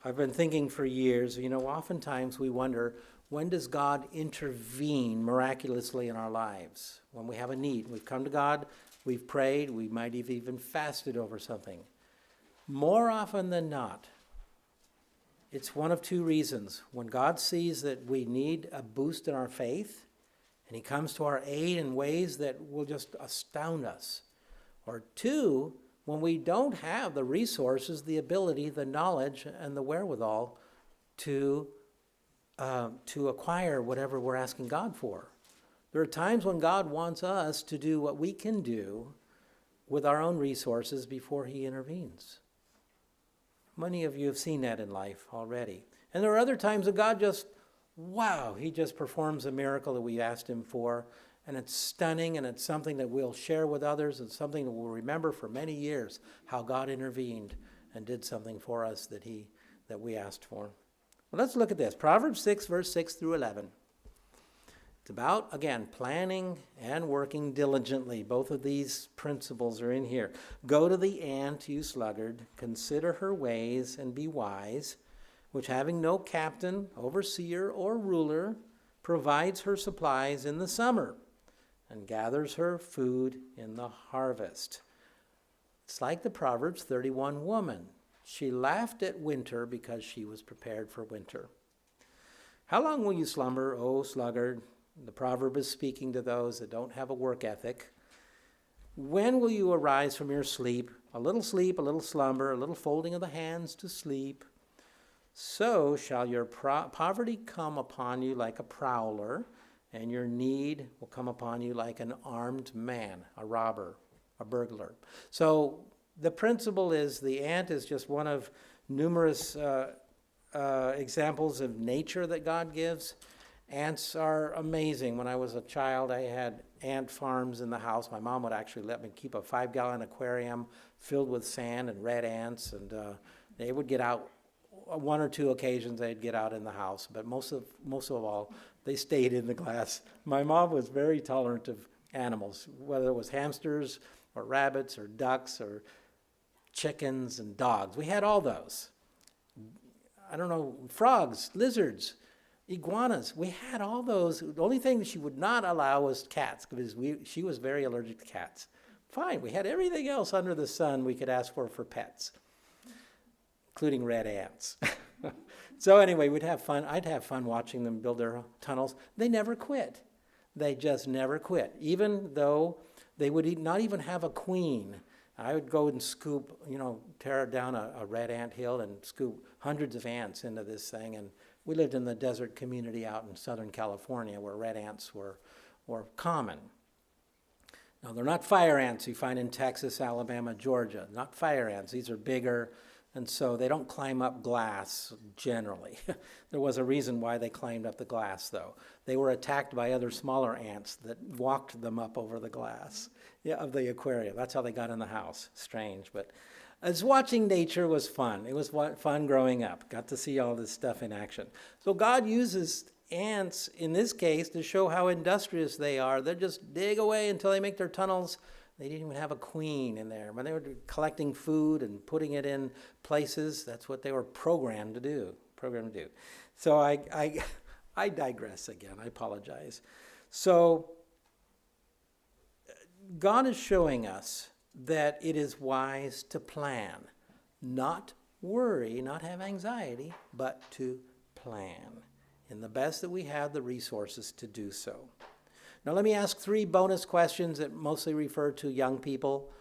I've been thinking for years, oftentimes we wonder, when does God intervene miraculously in our lives? When we have a need. We've come to God, we've prayed, we might have even fasted over something. More often than not, it's one of 2 reasons. When God sees that we need a boost in our faith, and he comes to our aid in ways that will just astound us. Or 2, when we don't have the resources, the ability, the knowledge, and the wherewithal to acquire whatever we're asking God for. There are times when God wants us to do what we can do with our own resources before he intervenes. Many of you have seen that in life already. And there are other times that God just, wow, he just performs a miracle that we asked him for. And it's stunning, and it's something that we'll share with others, and something that we'll remember for many years, how God intervened and did something for us that we asked for. Well, let's look at this. Proverbs 6, verse 6 through 11. It's about, again, planning and working diligently. Both of these principles are in here. Go to the ant, you sluggard, consider her ways and be wise, which having no captain, overseer, or ruler, provides her supplies in the summer and gathers her food in the harvest. It's like the Proverbs 31 woman. She laughed at winter because she was prepared for winter. How long will you slumber, O sluggard? The proverb is speaking to those that don't have a work ethic. When will you arise from your sleep? A little slumber, a little folding of the hands to sleep. So shall your poverty come upon you like a prowler, and your need will come upon you like an armed man, a robber, a burglar. So the principle is the ant is just one of numerous examples of nature that God gives. Ants are amazing. When I was a child, I had ant farms in the house. My mom would actually let me keep a 5-gallon aquarium filled with sand and red ants, and they would get out. One or two occasions they'd get out in the house, but most of all, they stayed in the glass. My mom was very tolerant of animals, whether it was hamsters or rabbits or ducks or chickens and dogs. We had all those. I don't know, frogs, lizards, iguanas. We had all those. The only thing that she would not allow was cats, because she was very allergic to cats. Fine, we had everything else under the sun we could ask for pets, including red ants. So anyway, we'd have fun. I'd have fun watching them build their tunnels. They never quit. They just never quit. Even though they would not even have a queen. I would go and scoop, tear down a red ant hill and scoop hundreds of ants into this thing. And we lived in the desert community out in Southern California where red ants were common. Now, they're not fire ants you find in Texas, Alabama, Georgia. Not fire ants. These are bigger, and so they don't climb up glass generally. There was a reason why they climbed up the glass, though. They were attacked by other smaller ants that walked them up over the glass of the aquarium. That's how they got in the house. Strange, but as watching nature was fun. It was fun growing up. Got to see all this stuff in action. So God uses ants, in this case, to show how industrious they are. They just dig away until they make their tunnels. They didn't even have a queen in there. When they were collecting food and putting it in places, that's what they were programmed to do. So I digress again. I apologize. So God is showing us that it is wise to plan, not worry, not have anxiety, but to plan. In the best that we have the resources to do so. Now let me ask 3 bonus questions that mostly refer to young people.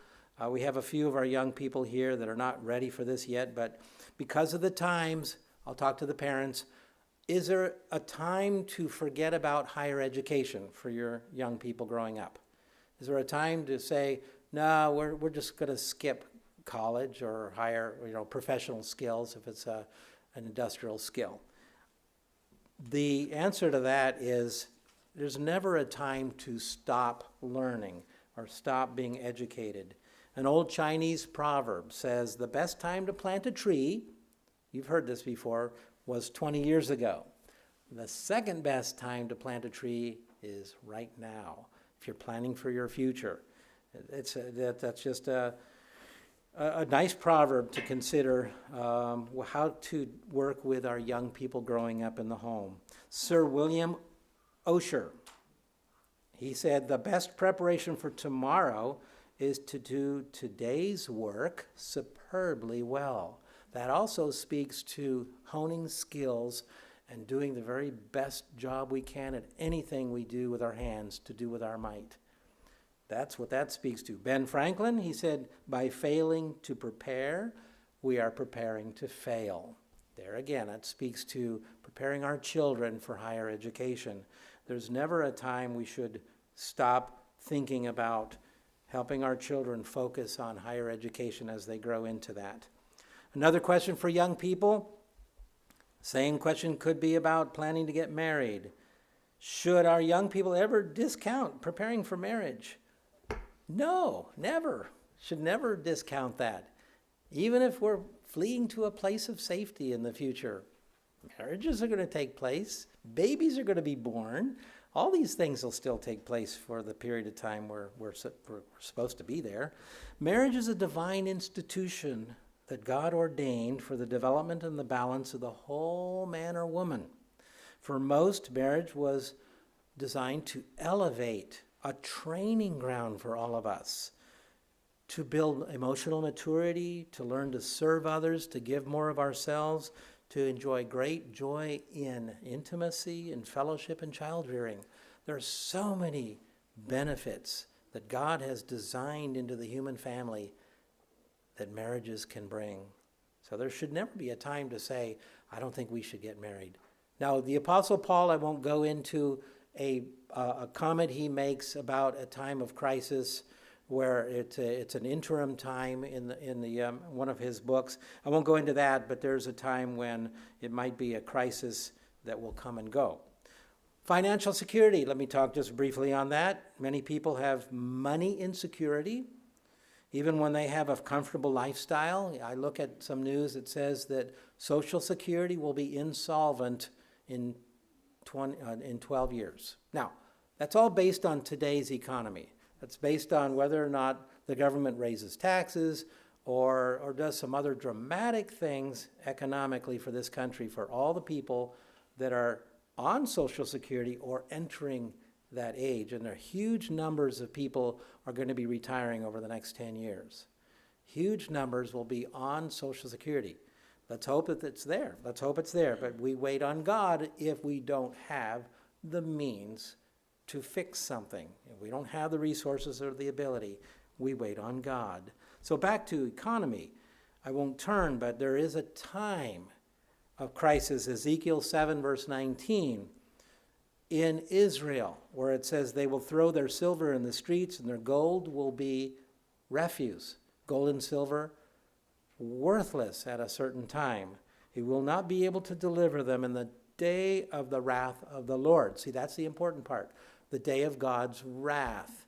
We have a few of our young people here that are not ready for this yet, but because of the times, I'll talk to the parents. Is there a time to forget about higher education for your young people growing up? Is there a time to say, no, we're just going to skip college or higher, professional skills if it's an industrial skill? The answer to that is there's never a time to stop learning or stop being educated. An old Chinese proverb says the best time to plant a tree, you've heard this before, was 20 years ago. The second best time to plant a tree is right now, if you're planning for your future. That's just a nice proverb to consider how to work with our young people growing up in the home. Sir William Osher, he said, the best preparation for tomorrow is to do today's work superbly well. That also speaks to honing skills and doing the very best job we can at anything we do with our hands to do with our might. That's what that speaks to. Ben Franklin, he said, by failing to prepare, we are preparing to fail. There again, that speaks to preparing our children for higher education. There's never a time we should stop thinking about helping our children focus on higher education as they grow into that. Another question for young people. Same question could be about planning to get married. Should our young people ever discount preparing for marriage? No, never. Should never discount that. Even if we're fleeing to a place of safety in the future, marriages are going to take place. Babies are going to be born. All these things will still take place for the period of time we're supposed to be there. Marriage is a divine institution that God ordained for the development and the balance of the whole man or woman. For most, marriage was designed to elevate, a training ground for all of us, to build emotional maturity, to learn to serve others, to give more of ourselves, to enjoy great joy in intimacy and fellowship and child rearing. There are so many benefits that God has designed into the human family that marriages can bring. So there should never be a time to say, I don't think we should get married. Now, the Apostle Paul, I won't go into a comment he makes about a time of crisis where it's an interim time in the one of his books. I won't go into that, but there's a time when it might be a crisis that will come and go. Financial security, let me talk just briefly on that. Many people have money insecurity, even when they have a comfortable lifestyle. I look at some news that says that Social Security will be insolvent in 12 years. Now, that's all based on today's economy. That's based on whether or not the government raises taxes or does some other dramatic things economically for this country, for all the people that are on Social Security or entering that age. And there are huge numbers of people are going to be retiring over the next 10 years. Huge numbers will be on Social Security. Let's hope that it's there. Let's hope it's there. But we wait on God if we don't have the means to fix something. If we don't have the resources or the ability, we wait on God. So back to economy. I won't turn, but there is a time of crisis. Ezekiel 7, verse 19. In Israel, where it says they will throw their silver in the streets and their gold will be refuse. Gold and silver, worthless at a certain time. He will not be able to deliver them in the day of the wrath of the Lord. See, that's the important part. The day of God's wrath.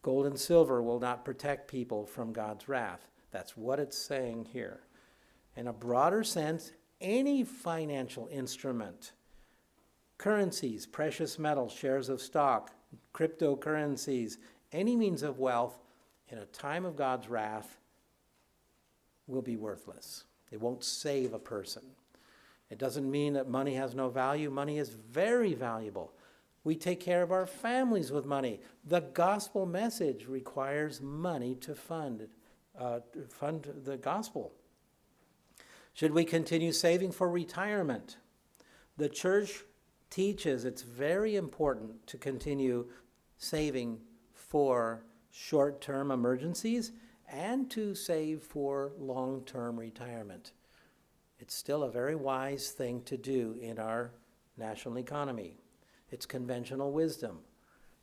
Gold and silver will not protect people from God's wrath. That's what it's saying here. In a broader sense, any financial instrument, currencies, precious metals, shares of stock, cryptocurrencies, any means of wealth in a time of God's wrath will be worthless. It won't save a person. It doesn't mean that money has no value. Money is very valuable. We take care of our families with money. The gospel message requires money to fund the gospel. Should we continue saving for retirement? The church teaches it's very important to continue saving for short-term emergencies and to save for long-term retirement. It's still a very wise thing to do in our national economy. It's conventional wisdom.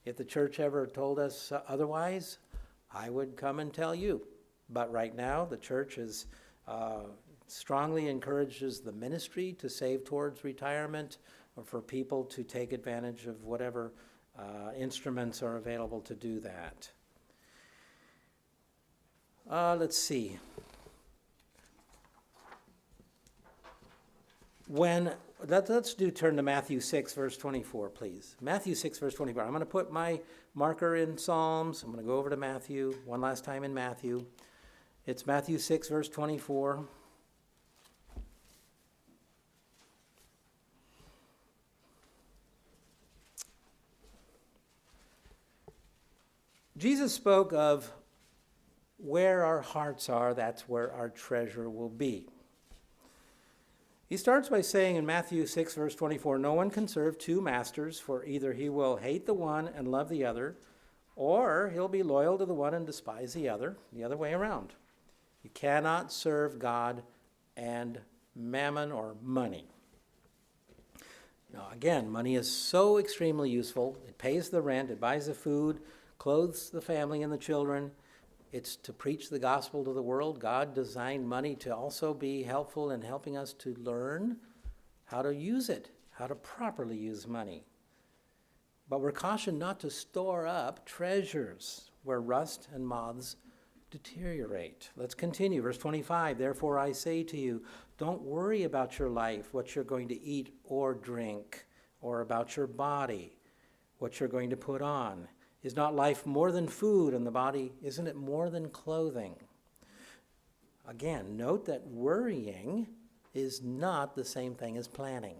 If the church ever told us otherwise, I would come and tell you. But right now, the church strongly encourages the ministry to save towards retirement or for people to take advantage of whatever instruments are available to do that. Let's see. Let's turn to Matthew 6, verse 24, please. Matthew 6, verse 24. I'm going to put my marker in Psalms. I'm going to go over to Matthew, one last time in Matthew. It's Matthew 6, verse 24. Jesus spoke of where our hearts are, that's where our treasure will be. He starts by saying in Matthew 6, verse 24, no one can serve two masters, for either he will hate the one and love the other, or he'll be loyal to the one and despise the other way around. You cannot serve God and mammon or money. Now, again, money is so extremely useful. It pays the rent, it buys the food, clothes the family and the children. It's to preach the gospel to the world. God designed money to also be helpful in helping us to learn how to use it, how to properly use money. But we're cautioned not to store up treasures where rust and moths deteriorate. Let's continue. Verse 25, therefore I say to you, don't worry about your life, what you're going to eat or drink, or about your body, what you're going to put on. Is not life more than food, and the body, isn't it more than clothing? Again, note that worrying is not the same thing as planning.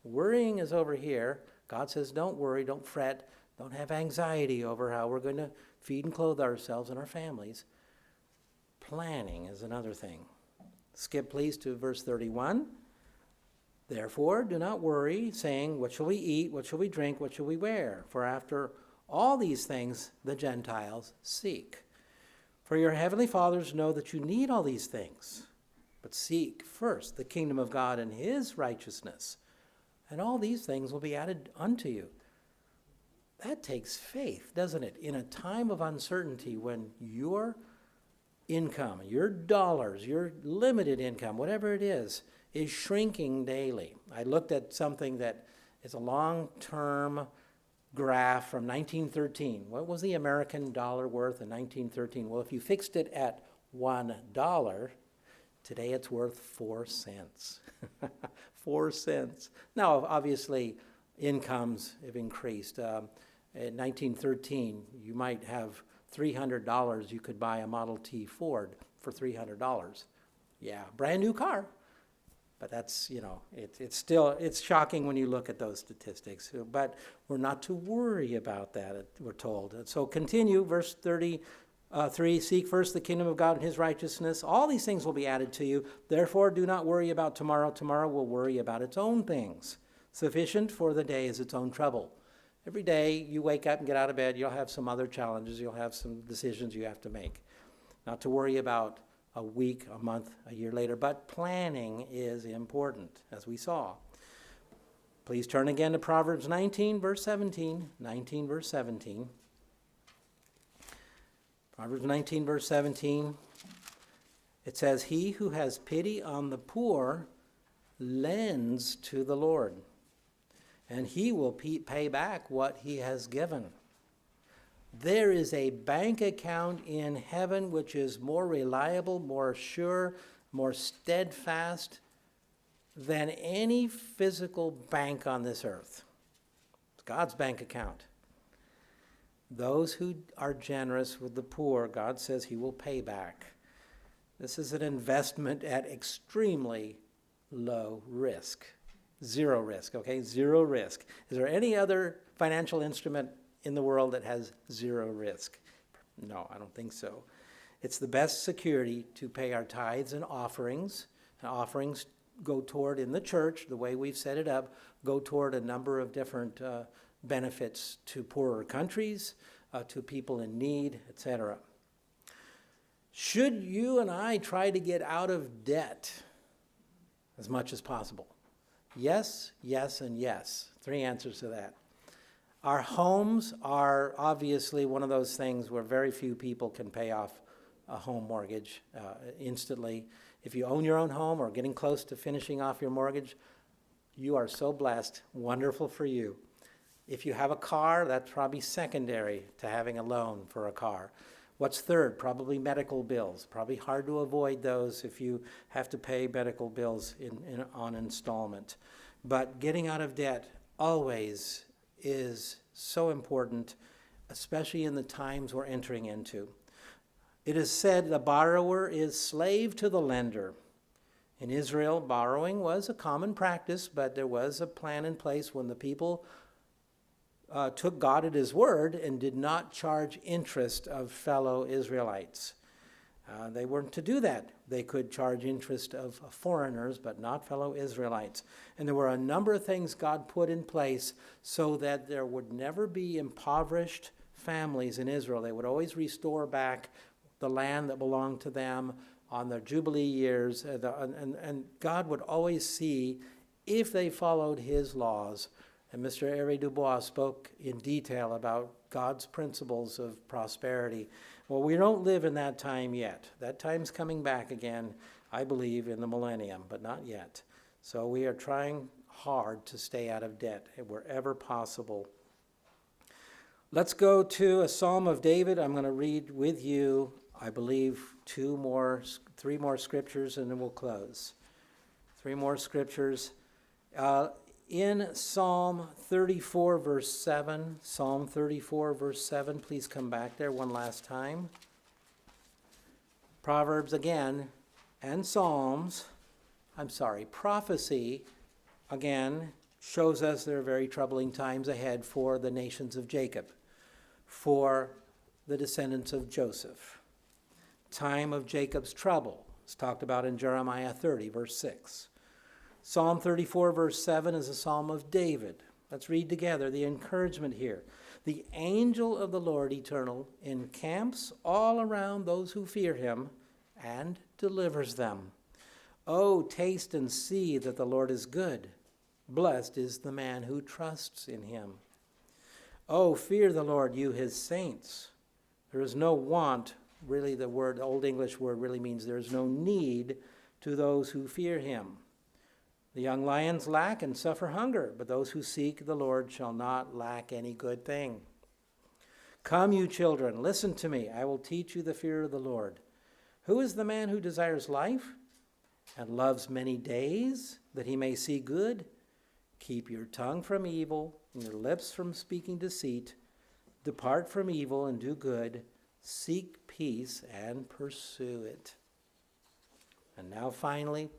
Worrying is over here. God says, don't worry, don't fret, don't have anxiety over how we're going to feed and clothe ourselves and our families. Planning is another thing. Skip, please, to verse 31. Therefore, do not worry, saying, what shall we eat, what shall we drink, what shall we wear? For after all these things the Gentiles seek. For your heavenly fathers know that you need all these things. But seek first the kingdom of God and his righteousness, and all these things will be added unto you. That takes faith, doesn't it? In a time of uncertainty when your income, your dollars, your limited income, whatever it is shrinking daily. I looked at something that is a long-term graph from 1913. What was the American dollar worth in 1913? Well, if you fixed it at $1, today it's worth 4 cents. 4 cents. Now, obviously, incomes have increased. In 1913, you might have $300. You could buy a Model T Ford for $300. Yeah, brand new car. But that's, it's shocking when you look at those statistics. But we're not to worry about that, we're told. And so continue, verse 33, seek first the kingdom of God and his righteousness. All these things will be added to you. Therefore, do not worry about tomorrow. Tomorrow will worry about its own things. Sufficient for the day is its own trouble. Every day you wake up and get out of bed, you'll have some other challenges. You'll have some decisions you have to make. Not to worry about a week, a month, a year later. But planning is important, as we saw. Please turn again to Proverbs 19, verse 17. 19, verse 17. Proverbs 19, verse 17. It says, he who has pity on the poor lends to the Lord, and he will pay back what he has given. There is a bank account in heaven which is more reliable, more sure, more steadfast than any physical bank on this earth. It's God's bank account. Those who are generous with the poor, God says he will pay back. This is an investment at extremely low risk. Zero risk, okay? Zero risk. Is there any other financial instrument in the world that has zero risk? No, I don't think so. It's the best security to pay our tithes and offerings. And offerings go toward, in the church, the way we've set it up, go toward a number of different benefits to poorer countries, to people in need, etc. Should you and I try to get out of debt as much as possible? Yes, yes, and yes. 3 answers to that. Our homes are obviously one of those things where very few people can pay off a home mortgage instantly. If you own your own home or getting close to finishing off your mortgage, you are so blessed. Wonderful for you. If you have a car, that's probably secondary to having a loan for a car. What's third? Probably medical bills. Probably hard to avoid those if you have to pay medical bills on installment. But getting out of debt always is so important, especially in the times we're entering into. It is said the borrower is slave to the lender. In Israel, borrowing was a common practice, but there was a plan in place when the people took God at his word and did not charge interest of fellow Israelites. They weren't to do that. They could charge interest of foreigners, but not fellow Israelites. And there were a number of things God put in place so that there would never be impoverished families in Israel. They would always restore back the land that belonged to them on their Jubilee years. And God would always see if they followed his laws. And Mr. Hervé Dubois spoke in detail about God's principles of prosperity. Well, we don't live in that time yet. That time's coming back again, I believe, in the millennium, but not yet. So we are trying hard to stay out of debt wherever possible. Let's go to a Psalm of David. I'm going to read with you, I believe, three more scriptures, and then we'll close. Three more scriptures. In Psalm 34, verse 7, Psalm 34, verse 7, please come back there one last time. Proverbs again, and prophecy again shows us there are very troubling times ahead for the nations of Jacob, for the descendants of Joseph. Time of Jacob's trouble. It's talked about in Jeremiah 30, verse 6. Psalm 34, verse 7 is a psalm of David. Let's read together the encouragement here. The angel of the Lord eternal encamps all around those who fear him and delivers them. Oh, taste and see that the Lord is good. Blessed is the man who trusts in him. Oh, fear the Lord, you his saints. There is no want. Really, the Old English word really means there is no need to those who fear him. The young lions lack and suffer hunger, but those who seek the Lord shall not lack any good thing. Come, you children, listen to me. I will teach you the fear of the Lord. Who is the man who desires life and loves many days, that he may see good? Keep your tongue from evil and your lips from speaking deceit. Depart from evil and do good. Seek peace and pursue it. And now finally,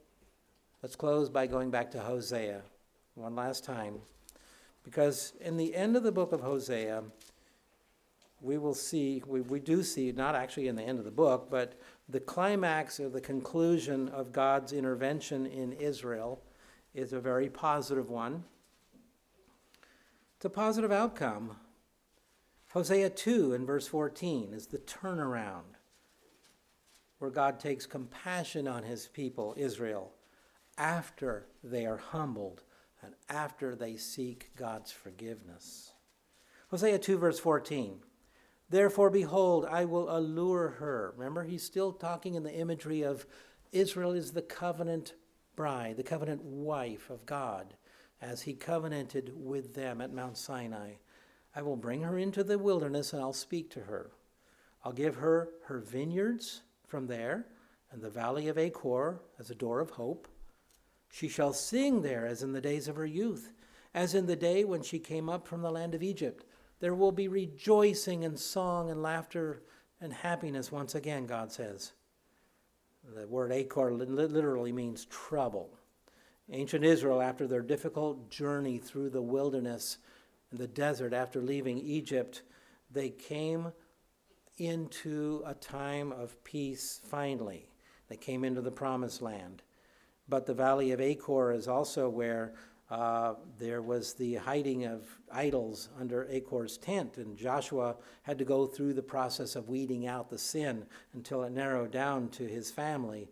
let's close by going back to Hosea one last time. Because in the end of the book of Hosea, we will see, we do see, not actually in the end of the book, but the climax or the conclusion of God's intervention in Israel is a very positive one. It's a positive outcome. Hosea 2 in verse 14 is the turnaround, where God takes compassion on his people, Israel, after they are humbled and after they seek God's forgiveness. Hosea 2 verse 14. Therefore, behold, I will allure her. Remember, he's still talking in the imagery of Israel is the covenant bride, the covenant wife of God, as he covenanted with them at Mount Sinai. I will bring her into the wilderness, and I'll speak to her. I'll give her her vineyards from there, and the valley of Achor as a door of hope. She shall sing there as in the days of her youth, as in the day when she came up from the land of Egypt. There will be rejoicing and song and laughter and happiness once again, God says. The word Achor literally means trouble. Ancient Israel, after their difficult journey through the wilderness and the desert after leaving Egypt, they came into a time of peace finally. They came into the promised land. But the valley of Achor is also where there was the hiding of idols under Achor's tent, and Joshua had to go through the process of weeding out the sin until it narrowed down to his family.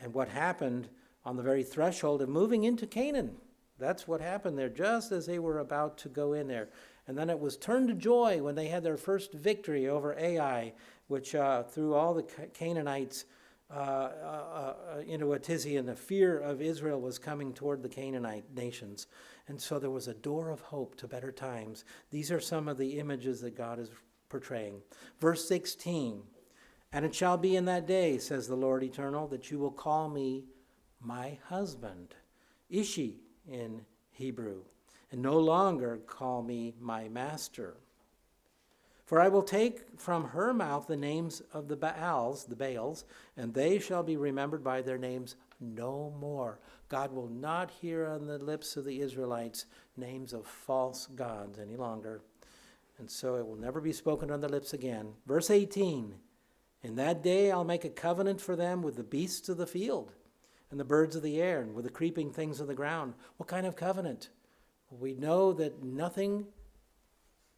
And what happened on the very threshold of moving into Canaan, that's what happened there, just as they were about to go in there. And then it was turned to joy when they had their first victory over Ai, which threw all the Canaanites into a tizzy, and the fear of Israel was coming toward the Canaanite nations. And so there was a door of hope to better times. These are some of the images that God is portraying. Verse 16, and it shall be in that day, says the Lord Eternal, that you will call me my husband, Ishi in Hebrew, and no longer call me my master. For I will take from her mouth the names of the Baals, and they shall be remembered by their names no more. God will not hear on the lips of the Israelites names of false gods any longer. And so it will never be spoken on their lips again. Verse 18, in that day I'll make a covenant for them with the beasts of the field and the birds of the air and with the creeping things of the ground. What kind of covenant? We know that nothing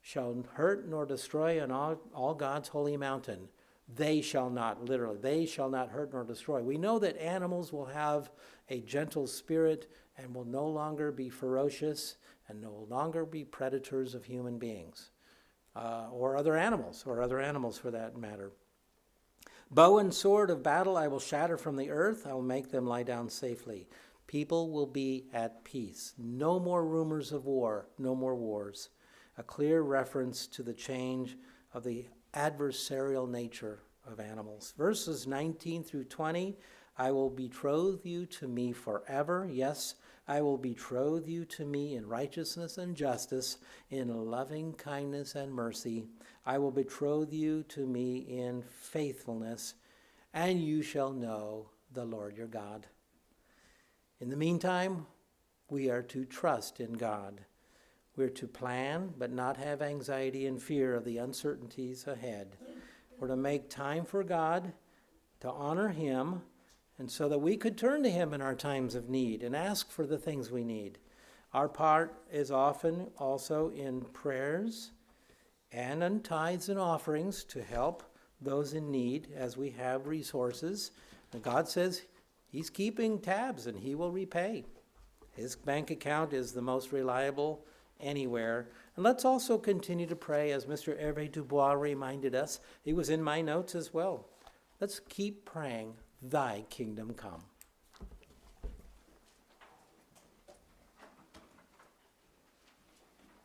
shall hurt nor destroy on all God's holy mountain. They shall not, literally, they shall not hurt nor destroy. We know that animals will have a gentle spirit and will no longer be ferocious and no longer be predators of human beings or other animals for that matter. Bow and sword of battle I will shatter from the earth. I will make them lie down safely. People will be at peace. No more rumors of war, no more wars. A clear reference to the change of the adversarial nature of animals. Verses 19 through 20, I will betroth you to me forever. Yes, I will betroth you to me in righteousness and justice, in loving kindness and mercy. I will betroth you to me in faithfulness, and you shall know the Lord your God. In the meantime, we are to trust in God. We're to plan, but not have anxiety and fear of the uncertainties ahead. We're to make time for God, to honor him, and so that we could turn to him in our times of need and ask for the things we need. Our part is often also in prayers and in tithes and offerings to help those in need as we have resources. And God says he's keeping tabs and he will repay. His bank account is the most reliable anywhere. And let's also continue to pray, as Mr. Hervé Dubois reminded us. It was in my notes as well. Let's keep praying, thy kingdom come.